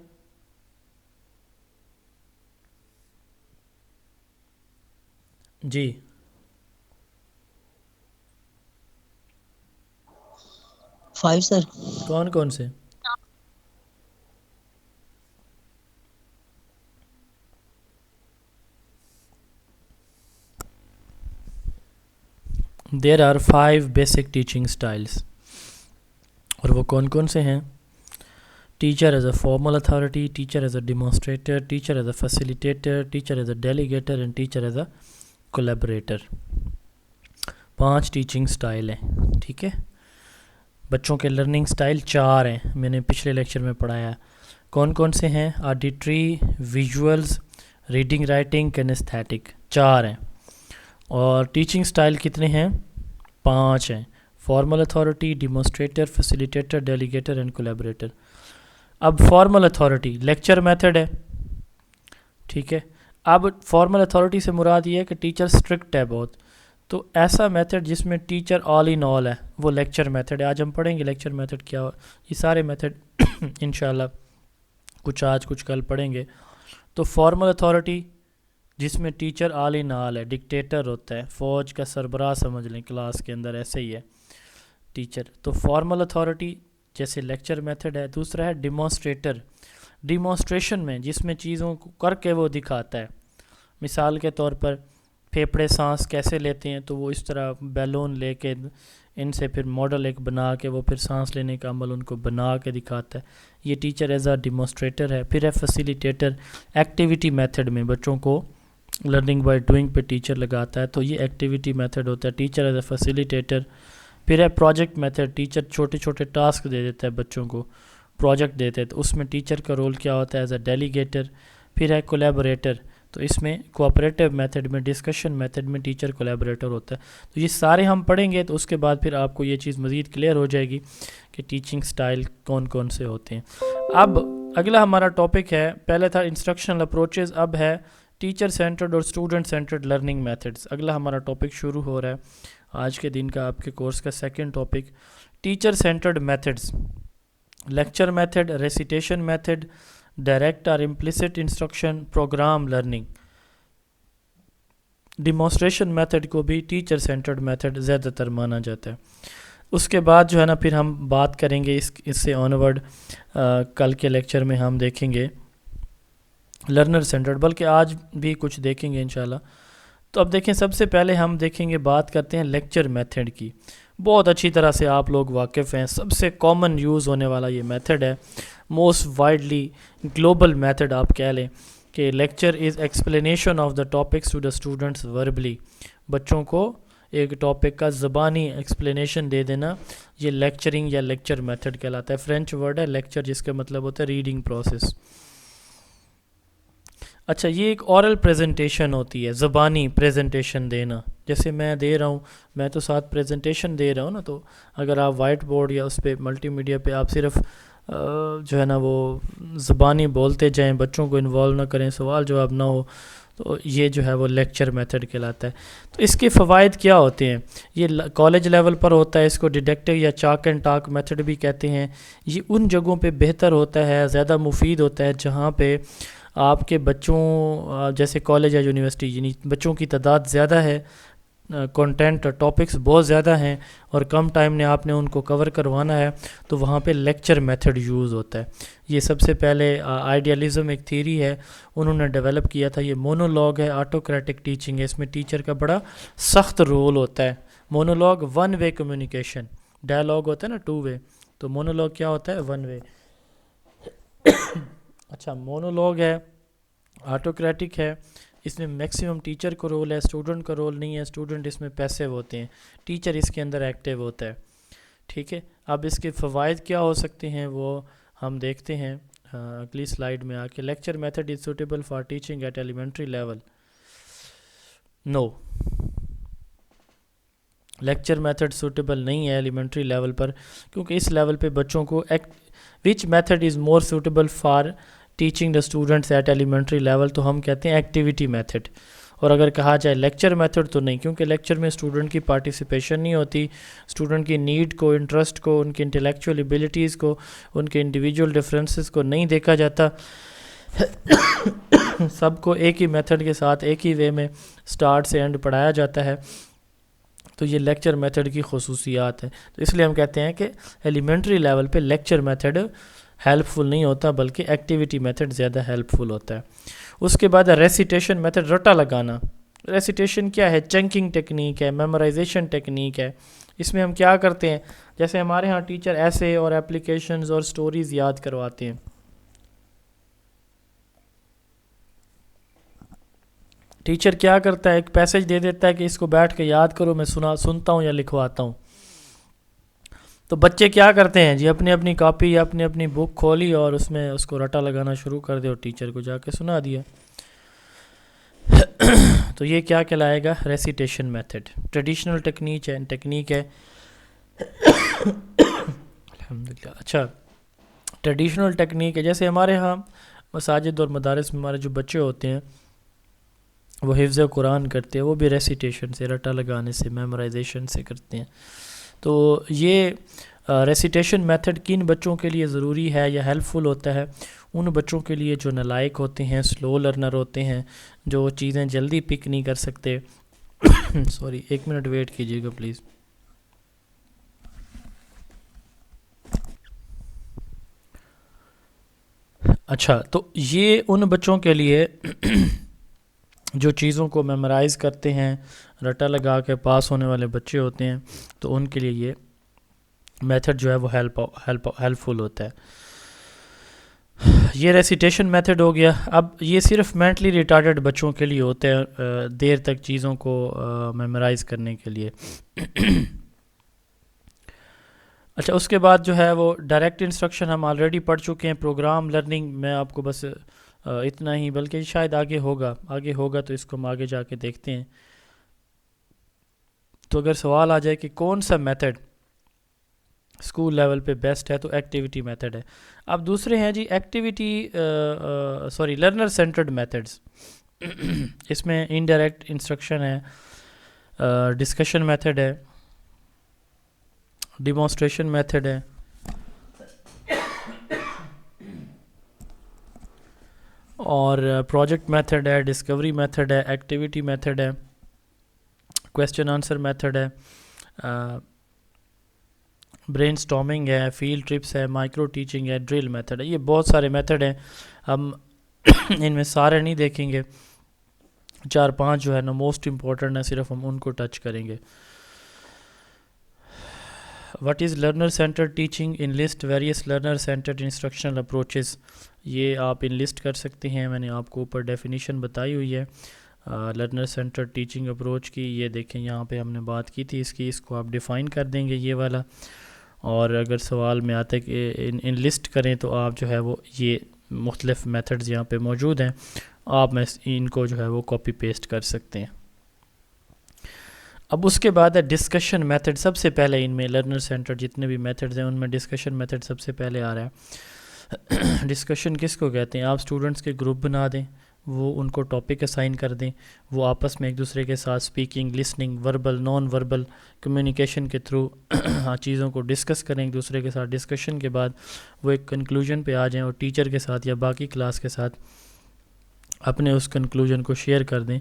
A: جی,
D: 5 سر.
A: کون کون سے؟ There are 5 basic teaching styles. اور وہ کون کون سے ہیں؟ Teacher as a formal authority, teacher as a demonstrator, teacher as a facilitator, teacher as a delegator and teacher as a collaborator. 5 teaching style ہیں, ٹھیک ہے. بچوں کے لرننگ سٹائل 4 ہیں, میں نے پچھلے لیکچر میں پڑھایا. کون کون سے ہیں؟ Auditory, visuals, reading writing, kinesthetic. 4 ہیں. اور ٹیچنگ سٹائل کتنے ہیں؟ 5 ہیں. Formal authority, demonstrator, facilitator, delegator and collaborator. اب فارمل اتھارٹی لیکچر میتھڈ ہے, ٹھیک ہے. اب فارمل اتھارٹی سے مراد یہ ہے کہ ٹیچر اسٹرکٹ ہے بہت, تو ایسا میتھڈ جس میں ٹیچر آل ان آل ہے وہ لیکچر میتھڈ ہے. آج ہم پڑھیں گے لیکچر میتھڈ کیا ہو, یہ سارے میتھڈ انشاءاللہ کچھ آج کچھ کل پڑھیں گے. تو فارمل اتھارٹی جس میں ٹیچر آل ان آل ہے, ڈکٹیٹر ہوتا ہے, فوج کا سربراہ سمجھ لیں کلاس کے اندر, ایسے ہی ہے ٹیچر. تو فارمل اتھارٹی جیسے لیکچر میتھڈ ہے. دوسرا ہے ڈیمونسٹریٹر, ڈیمونسٹریشن میں جس میں چیزوں کو کر کے وہ دکھاتا ہے. مثال کے طور پر پھیپھڑے سانس کیسے لیتے ہیں, تو وہ اس طرح بیلون لے کے ان سے پھر ماڈل ایک بنا کے وہ پھر سانس لینے کا عمل ان کو بنا کے دکھاتا ہے. یہ ٹیچر ایز اے ڈیمونسٹریٹر ہے. پھر ہے فیسیلیٹیٹر, ایکٹیویٹی میتھڈ میں بچوں کو لرننگ بائی ڈوئنگ پہ ٹیچر لگاتا ہے، تو یہ ایکٹیویٹی میتھڈ ہوتا ہے. Teacher as a facilitator. پھر ہے پروجیکٹ میتھڈ. ٹیچر چھوٹے چھوٹے ٹاسک دے دیتا ہے بچوں کو، پروجیکٹ دیتے ہیں، تو اس میں ٹیچر کا رول کیا ہوتا ہے ایز اے ڈیلیگیٹر. پھر ہے کولیبوریٹر. تو اس میں کوآپریٹیو میتھڈ میں، ڈسکشن میتھڈ میں ٹیچر کولیبوریٹر ہوتا ہے. تو یہ سارے ہم پڑھیں گے تو اس کے بعد پھر آپ کو یہ چیز مزید کلیئر ہو جائے گی کہ ٹیچنگ سٹائل کون کون سے ہوتے ہیں. اب اگلا ہمارا ٹاپک ہے، پہلے تھا انسٹرکشنل اپروچز، اب ہے ٹیچر سینٹرڈ اور اسٹوڈنٹ سینٹرڈ لرننگ میتھڈز. اگلا ہمارا ٹاپک شروع ہو رہا ہے آج کے دن کا، آپ کے کورس کا second topic, teacher centred methods. Lecture method, recitation method, direct اور implicit instruction, program learning. Demonstration method کو بھی ٹیچر سینٹرڈ میتھڈ زیادہ تر مانا جاتا ہے. اس کے بعد جو ہے نا پھر ہم بات کریں گے اس سے آنورڈ، کل کے لیکچر میں ہم دیکھیں گے لرنر سینٹرڈ، بلکہ آج بھی کچھ دیکھیں گے انشاءاللہ. تو اب دیکھیں، سب سے پہلے ہم دیکھیں گے، بات کرتے ہیں لیکچر میتھڈ کی. بہت اچھی طرح سے آپ لوگ واقف ہیں، سب سے کامن یوز ہونے والا یہ میتھڈ ہے، موسٹ وائڈلی گلوبل میتھڈ آپ کہہ لیں کہ lecture is explanation of the topics to the students verbally. بچوں کو ایک ٹاپک کا زبانی ایکسپلینیشن دے دینا، یہ لیکچرنگ یا لیکچر میتھڈ کہلاتا ہے. فرینچ ورڈ ہے لیکچر، جس کا مطلب ہوتا ہے ریڈنگ پروسیس. اچھا، یہ ایک اورل پریزنٹیشن ہوتی ہے، زبانی پریزنٹیشن دینا. جیسے میں دے رہا ہوں، میں تو ساتھ پریزنٹیشن دے رہا ہوں نا، تو اگر آپ وائٹ بورڈ یا اس پہ ملٹی میڈیا پہ آپ صرف جو ہے نا وہ زبانی بولتے جائیں، بچوں کو انوالو نہ کریں، سوال جواب نہ ہو، تو یہ جو ہے وہ لیکچر میتھڈ کہلاتا ہے. تو اس کے فوائد کیا ہوتے ہیں؟ یہ کالج لیول پر ہوتا ہے، اس کو ڈیڈکٹیو یا چاک اینڈ ٹاک میتھڈ بھی کہتے ہیں. یہ ان جگہوں پہ بہتر ہوتا ہے، زیادہ مفید ہوتا ہے جہاں پہ آپ کے بچوں، جیسے کالج یا یونیورسٹی، یعنی بچوں کی تعداد زیادہ ہے، کنٹینٹ ٹاپکس بہت زیادہ ہیں اور کم ٹائم نے آپ نے ان کو کور کروانا ہے، تو وہاں پہ لیکچر میتھڈ یوز ہوتا ہے. یہ سب سے پہلے آئیڈیالزم ایک تھیری ہے، انہوں نے ڈیولپ کیا تھا. یہ مونولوگ ہے، آٹوکریٹک ٹیچنگ ہے، اس میں ٹیچر کا بڑا سخت رول ہوتا ہے. Monologue one way communication, dialogue ہوتا ہے نا ٹو وے، تو مونولوگ کیا ہوتا ہے؟ One way. اچھا، مونولوگ ہے، آٹوکریٹک ہے، اس میں میکسیمم ٹیچر کو رول ہے، اسٹوڈنٹ کا رول نہیں ہے. اسٹوڈنٹ اس میں پیسیو ہوتے ہیں، ٹیچر اس کے اندر ایکٹیو ہوتا ہے. ٹھیک ہے، اب اس کے فوائد کیا ہو سکتے ہیں وہ ہم دیکھتے ہیں اگلی سلائیڈ میں آ کے. Lecture method is suitable for teaching at elementary level. No, lecture method suitable نہیں ہے ایلیمنٹری لیول پر، کیونکہ اس لیول پہ بچوں کو which method is more suitable for teaching the students at elementary level, تو ہم کہتے ہیں ایکٹیویٹی میتھڈ. اور اگر کہا جائے لیکچر میتھڈ تو نہیں، کیونکہ لیکچر میں اسٹوڈنٹ کی پارٹیسپیشن نہیں ہوتی، اسٹوڈنٹ کی نیڈ کو، انٹرسٹ کو، ان کی انٹلیکچوئل ایبیلٹیز کو، ان کے انڈیویجول ڈفرینسز کو نہیں دیکھا جاتا. سب کو ایک ہی میتھڈ کے ساتھ ایک ہی وے میں سٹارٹ سے اینڈ پڑھایا جاتا ہے. تو یہ لیکچر میتھڈ کی خصوصیات ہیں. تو اس لیے ہم کہتے ہیں کہ ایلیمنٹری لیول پہ لیکچر میتھڈ ہیلپ فل نہیں ہوتا، بلکہ ایکٹیویٹی میتھڈ زیادہ ہیلپ فل ہوتا ہے. اس کے بعد ریسیٹیشن میتھڈ، رٹا لگانا. ریسیٹیشن کیا ہے؟ چنکنگ ٹیکنیک ہے، میمورائزیشن ٹیکنیک ہے. اس میں ہم کیا کرتے ہیں؟ جیسے ہمارے ہاں ٹیچر ایسے اور اپلیکیشنز اور سٹوریز یاد کرواتے ہیں. ٹیچر کیا کرتا ہے؟ ایک پیسج دے دیتا ہے کہ اس کو بیٹھ کے یاد کرو، میں سنتا ہوں یا لکھواتا ہوں. تو بچے کیا کرتے ہیں جی؟ اپنی اپنی کاپی یا اپنی اپنی بک کھولی اور اس میں اس کو رٹا لگانا شروع کر دے اور ٹیچر کو جا کے سنا دیا. تو یہ کیا کہلائے گا؟ Recitation method. ٹریڈیشنل ٹیکنیک ہے. الحمدللہ. اچھا، ٹریڈیشنل ٹیکنیک ہے، جیسے ہمارے ہاں مساجد اور مدارس میں ہمارے جو بچے ہوتے ہیں وہ حفظ قرآن کرتے ہیں، وہ بھی ریسیٹیشن سے، رٹا لگانے سے، میمورائزیشن سے کرتے ہیں. تو یہ ریسیٹیشن میتھڈ کن بچوں کے لیے ضروری ہے یا ہیلپ فل ہوتا ہے؟ ان بچوں کے لیے جو نالائق ہوتے ہیں، سلو لرنر ہوتے ہیں، جو چیزیں جلدی پک نہیں کر سکتے. سوری، 1 منٹ ویٹ کیجیے گا پلیز. اچھا، تو یہ ان بچوں کے لیے جو چیزوں کو میمورائز کرتے ہیں، رٹا لگا کے پاس ہونے والے بچے ہوتے ہیں، تو ان کے لیے یہ میتھڈ جو ہے وہ ہیلپ فل ہوتا ہے. یہ ریسیٹیشن میتھڈ ہو گیا. اب یہ صرف مینٹلی ریٹارڈڈ بچوں کے لیے ہوتے ہیں دیر تک چیزوں کو میمورائز کرنے کے لیے. اچھا اس کے بعد جو ہے وہ ڈائریکٹ انسٹرکشن ہم آلریڈی پڑھ چکے ہیں. پروگرام لرننگ میں آپ کو بس اتنا ہی، بلکہ شاید آگے ہوگا تو اس کو ہم آگے جا کے دیکھتے ہیں. تو اگر سوال آ جائے کہ کون سا میتھڈ اسکول لیول پہ بیسٹ ہے تو ایکٹیویٹی میتھڈ ہے. اب دوسرے ہیں جی ایکٹیویٹی لرنر سینٹرڈ میتھڈس. اس میں انڈائریکٹ انسٹرکشن ہے، ڈسکشن میتھڈ ہے، ڈیمونسٹریشن میتھڈ ہے، اور پروجیکٹ میتھڈ ہے، ڈسکوری میتھڈ ہے، ایکٹیویٹی میتھڈ ہے، کویسچن آنسر میتھڈ ہے، برین سٹارمنگ ہے، فیلڈ ٹرپس ہے، مائکرو ٹیچنگ ہے، ڈرل میتھڈ ہے. یہ بہت سارے میتھڈ ہیں، ہم ان میں سارے نہیں دیکھیں گے. 4-5 جو ہے نا موسٹ امپورٹنٹ ہے، صرف ہم ان کو ٹچ کریں گے. What is learner centered teaching? Enlist various learner centered instructional approaches. یہ آپ انلسٹ کر سکتے ہیں، میں نے آپ کو اوپر ڈیفینیشن بتائی ہوئی ہے لرنر سینٹرڈ ٹیچنگ اپروچ کی. یہ دیکھیں یہاں پہ ہم نے بات کی تھی اس کو آپ ڈیفائن کر دیں گے یہ والا. اور اگر سوال میں آتا ہے کہ انلسٹ کریں تو آپ جو ہے وہ یہ مختلف میتھڈز یہاں پہ موجود ہیں، آپ میں ان کو جو ہے وہ کاپی پیسٹ کر سکتے ہیں. اب اس کے بعد ہے ڈسکشن میتھڈ. سب سے پہلے ان میں لرنر سینٹر جتنے بھی میتھڈز ہیں ان میں ڈسکشن میتھڈ سب سے پہلے آ رہا ہے. ڈسکشن کس کو کہتے ہیں؟ آپ اسٹوڈنٹس کے گروپ بنا دیں، وہ ان کو ٹاپک اسائن کر دیں، وہ آپس میں ایک دوسرے کے ساتھ speaking, listening, verbal, non verbal communication کے تھرو چیزوں کو ڈسکس کریں ایک دوسرے کے ساتھ. ڈسکشن کے بعد وہ ایک کنکلوژن پہ آ جائیں اور ٹیچر کے ساتھ یا باقی کلاس کے ساتھ اپنے اس کنکلوژن کو شیئر کر دیں.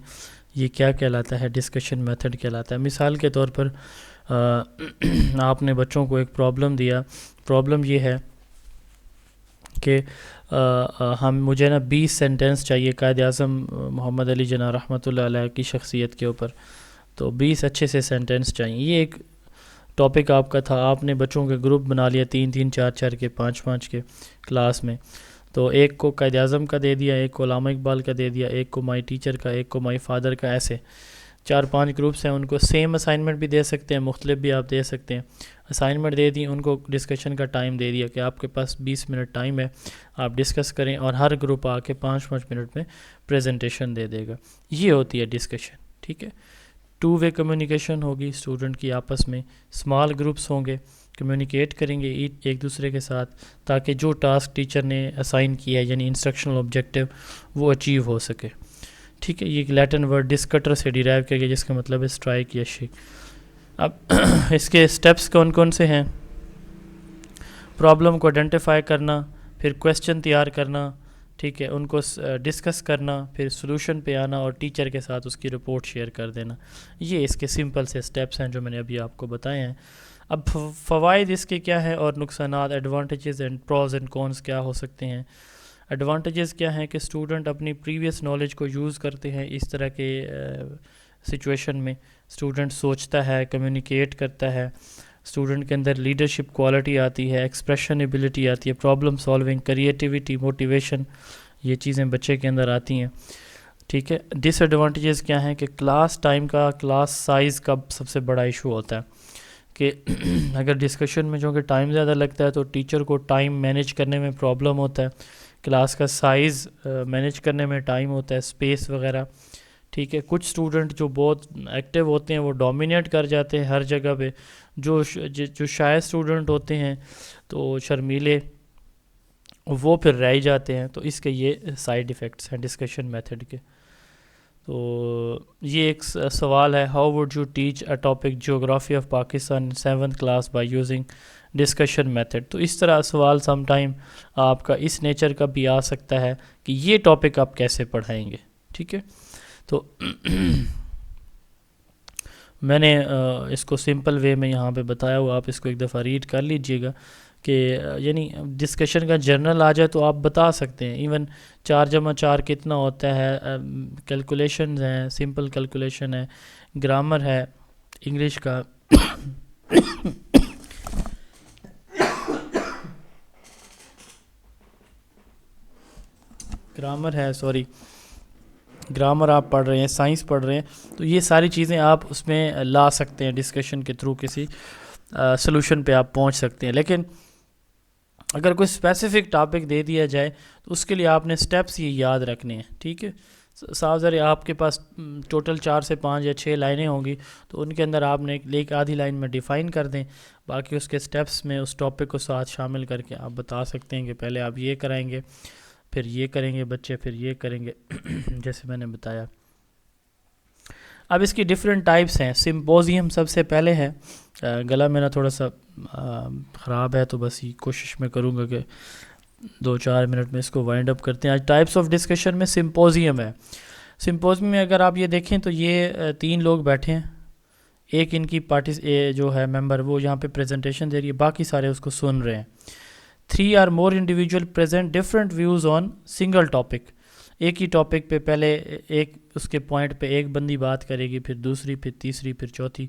A: یہ کیا کہلاتا ہے؟ ڈسکشن میتھڈ کہلاتا ہے. مثال کے طور پر آپ نے بچوں کو ایک پرابلم دیا. پرابلم یہ ہے کہ مجھے نا 20 سینٹنس چاہیے قائد اعظم محمد علی جناح رحمۃ اللہ علیہ کی شخصیت کے اوپر. تو 20 اچھے سے سینٹنس چاہیے. یہ ایک ٹاپک آپ کا تھا. آپ نے بچوں کے گروپ بنا لیا 3-3 4-4 کے 5-5 کے کلاس میں. تو ایک کو قائد اعظم کا دے دیا، ایک کو علامہ اقبال کا دے دیا، ایک کو مائی ٹیچر کا، ایک کو مائی فادر کا. ایسے 4-5 گروپس ہیں. ان کو سیم اسائنمنٹ بھی دے سکتے ہیں، مختلف بھی آپ دے سکتے ہیں. اسائنمنٹ دے دی، ان کو ڈسکشن کا ٹائم دے دیا کہ آپ کے پاس 20 منٹ ٹائم ہے، آپ ڈسکس کریں، اور ہر گروپ آ کے 5-5 منٹ میں پریزنٹیشن دے دے گا. یہ ہوتی ہے ڈسکشن. ٹھیک ہے، 2 وے کمیونیکیشن ہوگی اسٹوڈنٹ کی آپس میں. اسمال گروپس ہوں گے، کمیونیکیٹ کریں گے ایک دوسرے کے ساتھ تاکہ جو ٹاسک ٹیچر نے اسائن کیا ہے یعنی انسٹرکشنل آبجیکٹو وہ اچیو ہو سکے. ٹھیک ہے، یہ لیٹن ورڈ ڈسکٹر سے ڈیرائیو کیا گیا جس کا مطلب ہے اسٹرائک یا شیک. اب اس کے سٹیپس کون سے ہیں؟ پرابلم کو آئیڈینٹیفائی کرنا، پھر کویسچن تیار کرنا، ٹھیک ہے، ان کو ڈسکس کرنا، پھر سولوشن پہ آنا اور ٹیچر کے ساتھ اس کی رپورٹ شیئر کر دینا. یہ اس کے سمپل سے سٹیپس ہیں جو میں نے ابھی آپ کو بتائے ہیں. اب فوائد اس کے کیا ہے اور نقصانات، ایڈوانٹیجز اینڈ پروز اینڈ کونس کیا ہو سکتے ہیں. ایڈوانٹیجز کیا ہیں کہ اسٹوڈنٹ اپنی پریویس نالج کو یوز کرتے ہیں اس طرح کے سچویشن میں. اسٹوڈنٹ سوچتا ہے، کمیونیکیٹ کرتا ہے، اسٹوڈنٹ کے اندر لیڈرشپ کوالٹی آتی ہے، ایکسپریشن ایبلٹی آتی ہے، پرابلم سالونگ، کریٹیوٹی، موٹیویشن، یہ چیزیں بچے کے اندر آتی ہیں. ٹھیک ہے. ڈس ایڈوانٹیجز کیا ہیں کہ کلاس ٹائم کا، کلاس سائز کا سب سے بڑا ایشو ہوتا ہے کہ اگر ڈسکشن میں جو کہ ٹائم زیادہ لگتا ہے تو ٹیچر کو ٹائم مینیج کرنے میں پرابلم ہوتا ہے. کلاس کا سائز مینیج کرنے میں ٹائم ہوتا ہے، اسپیس وغیرہ. ٹھیک ہے. کچھ اسٹوڈنٹ جو بہت ایکٹیو ہوتے ہیں وہ ڈومینیٹ کر جاتے ہیں ہر جگہ پہ. جو شائع اسٹوڈنٹ ہوتے ہیں تو شرمیلے، وہ پھر رہ جاتے ہیں. تو اس کے یہ سائیڈ ایفیکٹس ہیں ڈسکشن میتھڈ کے. تو یہ ایک سوال ہے، how would you teach a topic geography of Pakistan in 7th class by using discussion method. تو اس طرح سوال سم ٹائم آپ کا اس نیچر کا بھی آ سکتا ہے کہ یہ ٹاپک آپ کیسے پڑھائیں گے. ٹھیک ہے. تو میں نے اس کو سمپل وے میں یہاں پہ بتایا ہوا، آپ اس کو ایک دفعہ ریڈ کر لیجئے گا کہ یعنی ڈسکشن کا جرنل آ جائے تو آپ بتا سکتے ہیں. ایون 4×4 کتنا ہوتا ہے، کیلکولیشنز ہیں، سمپل کیلکولیشن ہے، گرامر ہے انگلش کا. گرامر ہے، سوری گرامر آپ پڑھ رہے ہیں، سائنس پڑھ رہے ہیں، تو یہ ساری چیزیں آپ اس میں لا سکتے ہیں، ڈسکشن کے تھرو کسی سلوشن پہ آپ پہنچ سکتے ہیں. لیکن اگر کوئی اسپیسیفک ٹاپک دے دیا جائے تو اس کے لیے آپ نے سٹیپس یہ یاد رکھنے ہیں. ٹھیک ہے، صاف ظاہر آپ کے پاس ٹوٹل 4 سے 5 یا 6 لائنیں ہوں گی، تو ان کے اندر آپ نے ایک آدھی لائن میں ڈیفائن کر دیں، باقی اس کے سٹیپس میں اس ٹاپک کو ساتھ شامل کر کے آپ بتا سکتے ہیں کہ پہلے آپ یہ کرائیں گے، پھر یہ کریں گے بچے، پھر یہ کریں گے جیسے میں نے بتایا. اب اس کی ڈیفرنٹ ٹائپس ہیں. سمپوزیم سب سے پہلے ہے. گلا میرا تھوڑا سا خراب ہے، تو بس یہ کوشش میں کروں گا کہ 2-4 منٹ میں اس کو وائنڈ اپ کرتے ہیں. آج ٹائپس آف ڈسکشن میں سمپوزیم ہے. سمپوزیم میں اگر آپ یہ دیکھیں تو یہ 3 لوگ بیٹھے ہیں، ایک ان کی جو ہے ممبر وہ یہاں پہ پریزنٹیشن دے رہی ہے، باقی سارے اس کو سن رہے ہیں. 3 or more individual present different views on single topic. ایک ہی ٹاپک پہ پہلے ایک اس کے پوائنٹ پہ ایک بندی بات کرے گی، پھر دوسری، پھر تیسری، پھر چوتھی.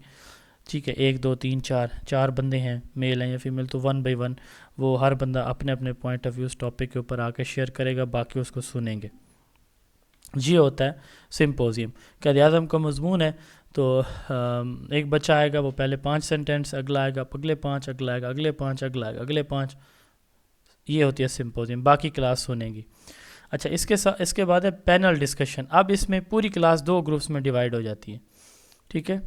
A: ٹھیک ہے، 1 2 3 4 بندے ہیں، میل ہیں یا فیمیل، تو 1 by 1 وہ ہر بندہ اپنے اپنے پوائنٹ آف ویو اس ٹاپک کے اوپر آ کے شیئر کرے گا، باقی اس کو سنیں گے. یہ ہوتا ہے سمپوزیم. قائد اعظم کا مضمون ہے، تو ایک بچہ آئے گا، وہ پہلے 5 سینٹینس، اگلا آئے گا اگلے 5، اگلا آئے گا اگلے 5، اگلا آئے گا اگلے 5. یہ ہوتی ہے سمپوزیم، باقی کلاس سنیں گی. اچھا، اس کے بعد ہے پینل ڈسکشن. اب اس میں پوری کلاس 2 گروپس میں ڈیوائیڈ ہو جاتی ہے. ٹھیک ہے،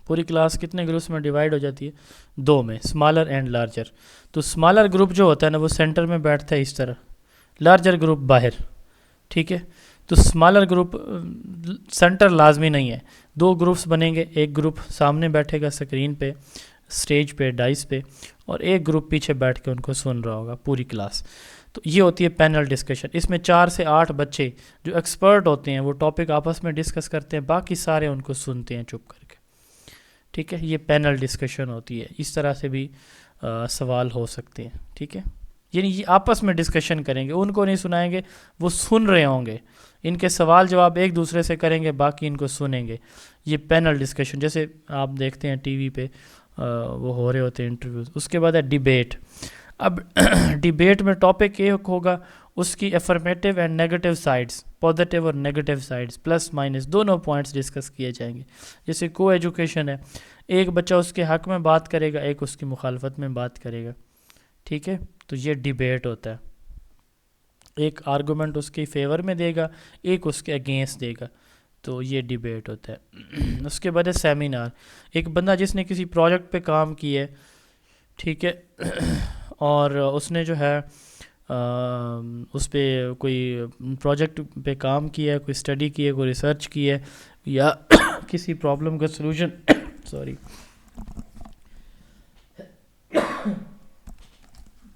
A: پوری کلاس کتنے گروپس میں ڈیوائیڈ ہو جاتی ہے؟ 2 میں، اسمالر اینڈ لارجر. تو اسمالر گروپ جو ہوتا ہے نا وہ سینٹر میں بیٹھتا ہے اس طرح، لارجر گروپ باہر. ٹھیک ہے، تو اسمالر گروپ سینٹر لازمی نہیں ہے. 2 گروپس بنیں گے، ایک گروپ سامنے بیٹھے گا اسکرین پہ، اسٹیج پہ، ڈائس پہ، اور ایک گروپ پیچھے بیٹھ کے ان کو سن رہا ہوگا پوری کلاس. تو یہ ہوتی ہے پینل ڈسکشن. اس میں 4 سے 8 بچے جو ایکسپرٹ ہوتے ہیں وہ ٹاپک آپس میں ڈسکس کرتے ہیں، باقی سارے ان کو سنتے ہیں چپ کر کے. ٹھیک ہے، یہ پینل ڈسکشن ہوتی ہے. اس طرح سے بھی سوال ہو سکتے ہیں. ٹھیک ہے، یعنی یہ آپس میں ڈسکشن کریں گے، ان کو نہیں سنائیں گے، وہ سن رہے ہوں گے، ان کے سوال جواب ایک دوسرے سے کریں گے، باقی ان کو سنیں گے. یہ پینل ڈسکشن جیسے آپ دیکھتے ہیں ٹی وی پہ وہ ہو رہے ہوتے ہیں انٹرویوز. اس کے بعد ہے ڈیبیٹ. اب ڈیبیٹ میں ٹاپک ایک ہوگا، اس کی affirmative and negative sides, positive اور نیگیٹو سائڈس، پلس مائنس دونوں پوائنٹس ڈسکس کیے جائیں گے. جیسے کو ایجوکیشن ہے، ایک بچہ اس کے حق میں بات کرے گا، ایک اس کی مخالفت میں بات کرے گا. ٹھیک ہے، تو یہ ڈیبیٹ ہوتا ہے. ایک آرگومنٹ اس کے فیور میں دے گا، ایک اس کے اگینسٹ دے گا، تو یہ ڈیبیٹ ہوتا ہے. اس کے بعد ہے سیمینار. ایک بندہ جس نے کسی پروجیکٹ پہ کام کی ہے، ٹھیک ہے، اور اس نے جو ہے اس پہ کوئی پروجیکٹ پہ کام کیا ہے، کوئی اسٹڈی کی ہے، کوئی ریسرچ کی ہے، یا کسی پرابلم کا سلوشن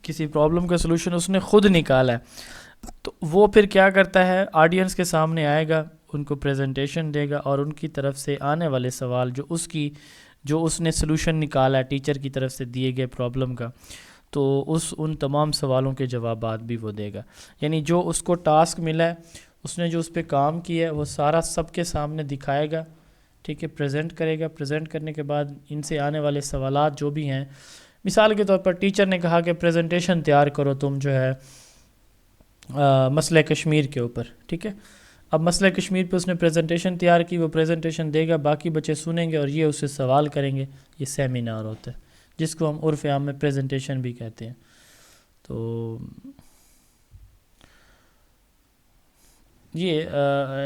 A: کسی پرابلم کا سلوشن اس نے خود نکالا ہے، تو وہ پھر کیا کرتا ہے، آڈینس کے سامنے آئے گا، ان کو پریزنٹیشن دے گا، اور ان کی طرف سے آنے والے سوال جو اس نے سلوشن نکالا ہے ٹیچر کی طرف سے دیے گئے پرابلم کا، تو ان تمام سوالوں کے جوابات بھی وہ دے گا. یعنی جو اس کو ٹاسک ملا ہے، اس نے جو اس پہ کام کیا ہے، وہ سارا سب کے سامنے دکھائے گا. ٹھیک ہے، پریزنٹ کرے گا. پریزنٹ کرنے کے بعد ان سے آنے والے سوالات جو بھی ہیں، مثال کے طور پر ٹیچر نے کہا کہ پریزنٹیشن تیار کرو تم جو ہے مسئلہ کشمیر کے اوپر. ٹھیک ہے، اب مسئلہ کشمیر پہ اس نے پریزنٹیشن تیار کی، وہ پریزنٹیشن دے گا، باقی بچے سنیں گے اور یہ اس سے سوال کریں گے. یہ سیمینار ہوتا ہے، جس کو ہم عرف عام میں پریزنٹیشن بھی کہتے ہیں. تو یہ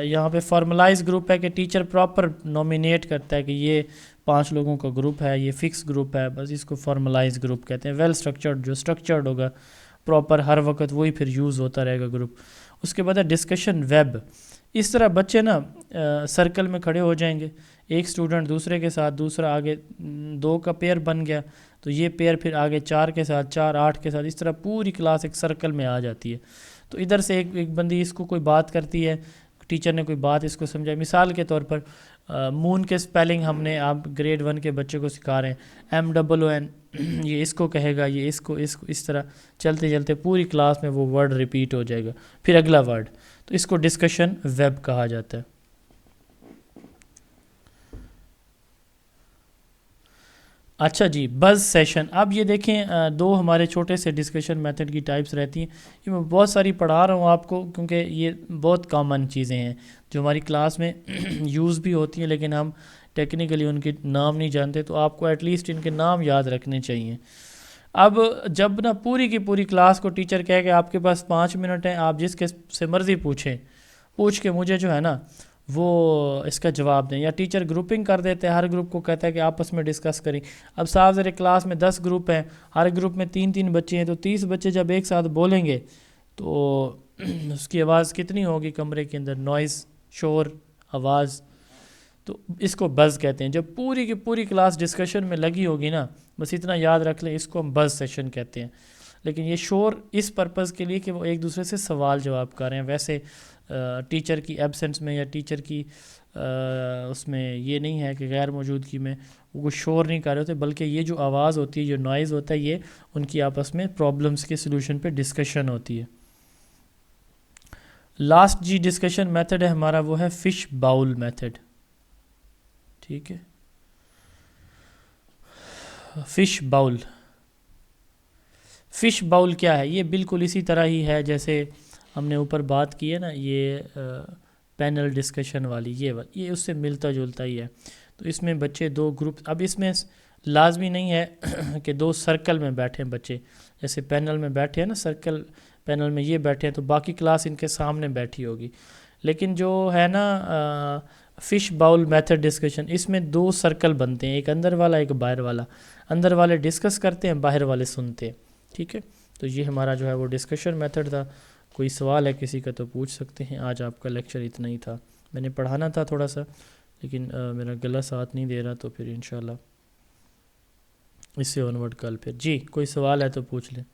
A: یہاں پہ فارملائز گروپ ہے کہ ٹیچر پراپر نومینیٹ کرتا ہے کہ یہ 5 لوگوں کا گروپ ہے، یہ فکس گروپ ہے، بس اس کو فارملائز گروپ کہتے ہیں. ویل اسٹرکچرڈ، جو اسٹرکچرڈ ہوگا پراپر، ہر وقت وہی پھر یوز ہوتا رہے گا گروپ. اس کے بعد ہے ڈسکشن ویب. اس طرح بچے نا سرکل میں کھڑے ہو جائیں گے، ایک اسٹوڈنٹ دوسرے کے ساتھ، دوسرا آگے، 2 کا پیئر بن گیا، تو یہ پیئر پھر آگے 4 کے ساتھ، 4 8 کے ساتھ، اس طرح پوری کلاس ایک سرکل میں آ جاتی ہے. تو ادھر سے ایک بندی اس کو کوئی بات کرتی ہے، ٹیچر نے کوئی بات اس کو سمجھائی. مثال کے طور پر مون کے سپیلنگ ہم نے آپ گریڈ 1 کے بچے کو سکھا رہے ہیں، MOON، یہ اس کو کہے گا، یہ اس کو اس طرح چلتے چلتے پوری کلاس میں وہ ورڈ ریپیٹ ہو جائے گا، پھر اگلا ورڈ. تو اس کو ڈسکشن ویب کہا جاتا ہے. اچھا جی، بز سیشن. اب یہ دیکھیں دو ہمارے چھوٹے سے ڈسکشن میتھڈ کی ٹائپس رہتی ہیں. یہ میں بہت ساری پڑھا رہا ہوں آپ کو کیونکہ یہ بہت کامن چیزیں ہیں جو ہماری کلاس میں یوز بھی ہوتی ہیں، لیکن ہم ٹیکنیکلی ان کے نام نہیں جانتے، تو آپ کو ایٹ لیسٹ ان کے نام یاد رکھنے چاہیے. اب جب نا پوری کی پوری کلاس کو ٹیچر کہے کہ آپ کے پاس 5 منٹ ہیں، آپ جس کے سے مرضی پوچھ کے مجھے جو ہے نا وہ اس کا جواب دیں، یا ٹیچر گروپنگ کر دیتے ہیں، ہر گروپ کو کہتا ہے کہ آپس میں ڈسکس کریں. اب صاحب ذرا کلاس میں 10 گروپ ہیں، ہر گروپ میں 3 بچے ہیں، تو 30 بچے جب ایک ساتھ بولیں گے تو اس کی آواز کتنی ہوگی کمرے کے اندر، نوائز، شور، آواز. تو اس کو بز کہتے ہیں. جب پوری کی پوری کلاس ڈسکشن میں لگی ہوگی نا، بس اتنا یاد رکھ لیں، اس کو ہم بز سیشن کہتے ہیں. لیکن یہ شور اس پرپز کے لیے کہ وہ ایک دوسرے سے سوال جواب کر رہے ہیں. ویسے ٹیچر کی ایبسنس میں یا ٹیچر کی اس میں یہ نہیں ہے کہ غیر موجودگی میں وہ شور نہیں کر رہے ہوتے، بلکہ یہ جو آواز ہوتی ہے، جو نوائز ہوتا ہے، یہ ان کی آپس میں پرابلمس کے سلوشن پہ ڈسکشن ہوتی ہے. لاسٹ جی ڈسکشن میتھڈ ہے ہمارا، وہ ہے فش باؤل میتھڈ. ٹھیک ہے، فش باؤل کیا ہے؟ یہ بالکل اسی طرح ہی ہے جیسے ہم نے اوپر بات کی ہے نا، یہ پینل ڈسکشن والی، یہ اس سے ملتا جلتا ہی ہے. تو اس میں بچے 2 گروپ، اب اس میں لازمی نہیں ہے کہ 2 سرکل میں بیٹھیں بچے، جیسے پینل میں بیٹھے ہیں نا، سرکل پینل میں یہ بیٹھے ہیں تو باقی کلاس ان کے سامنے بیٹھی ہوگی. لیکن جو ہے نا فش باؤل میتھڈ ڈسکشن، اس میں 2 سرکل بنتے ہیں، ایک اندر والا ایک باہر والا. اندر والے ڈسکس کرتے ہیں، باہر والے سنتے ہیں. ٹھیک ہے، تو یہ ہمارا جو ہے وہ ڈسکشن میتھڈ تھا. کوئی سوال ہے کسی کا تو پوچھ سکتے ہیں. آج آپ کا لیکچر اتنا ہی تھا، میں نے پڑھانا تھا تھوڑا سا، لیکن میرا گلا ساتھ نہیں دے رہا، تو پھر انشاءاللہ اس سے آنورڈ کل پھر. جی کوئی سوال ہے تو پوچھ لیں.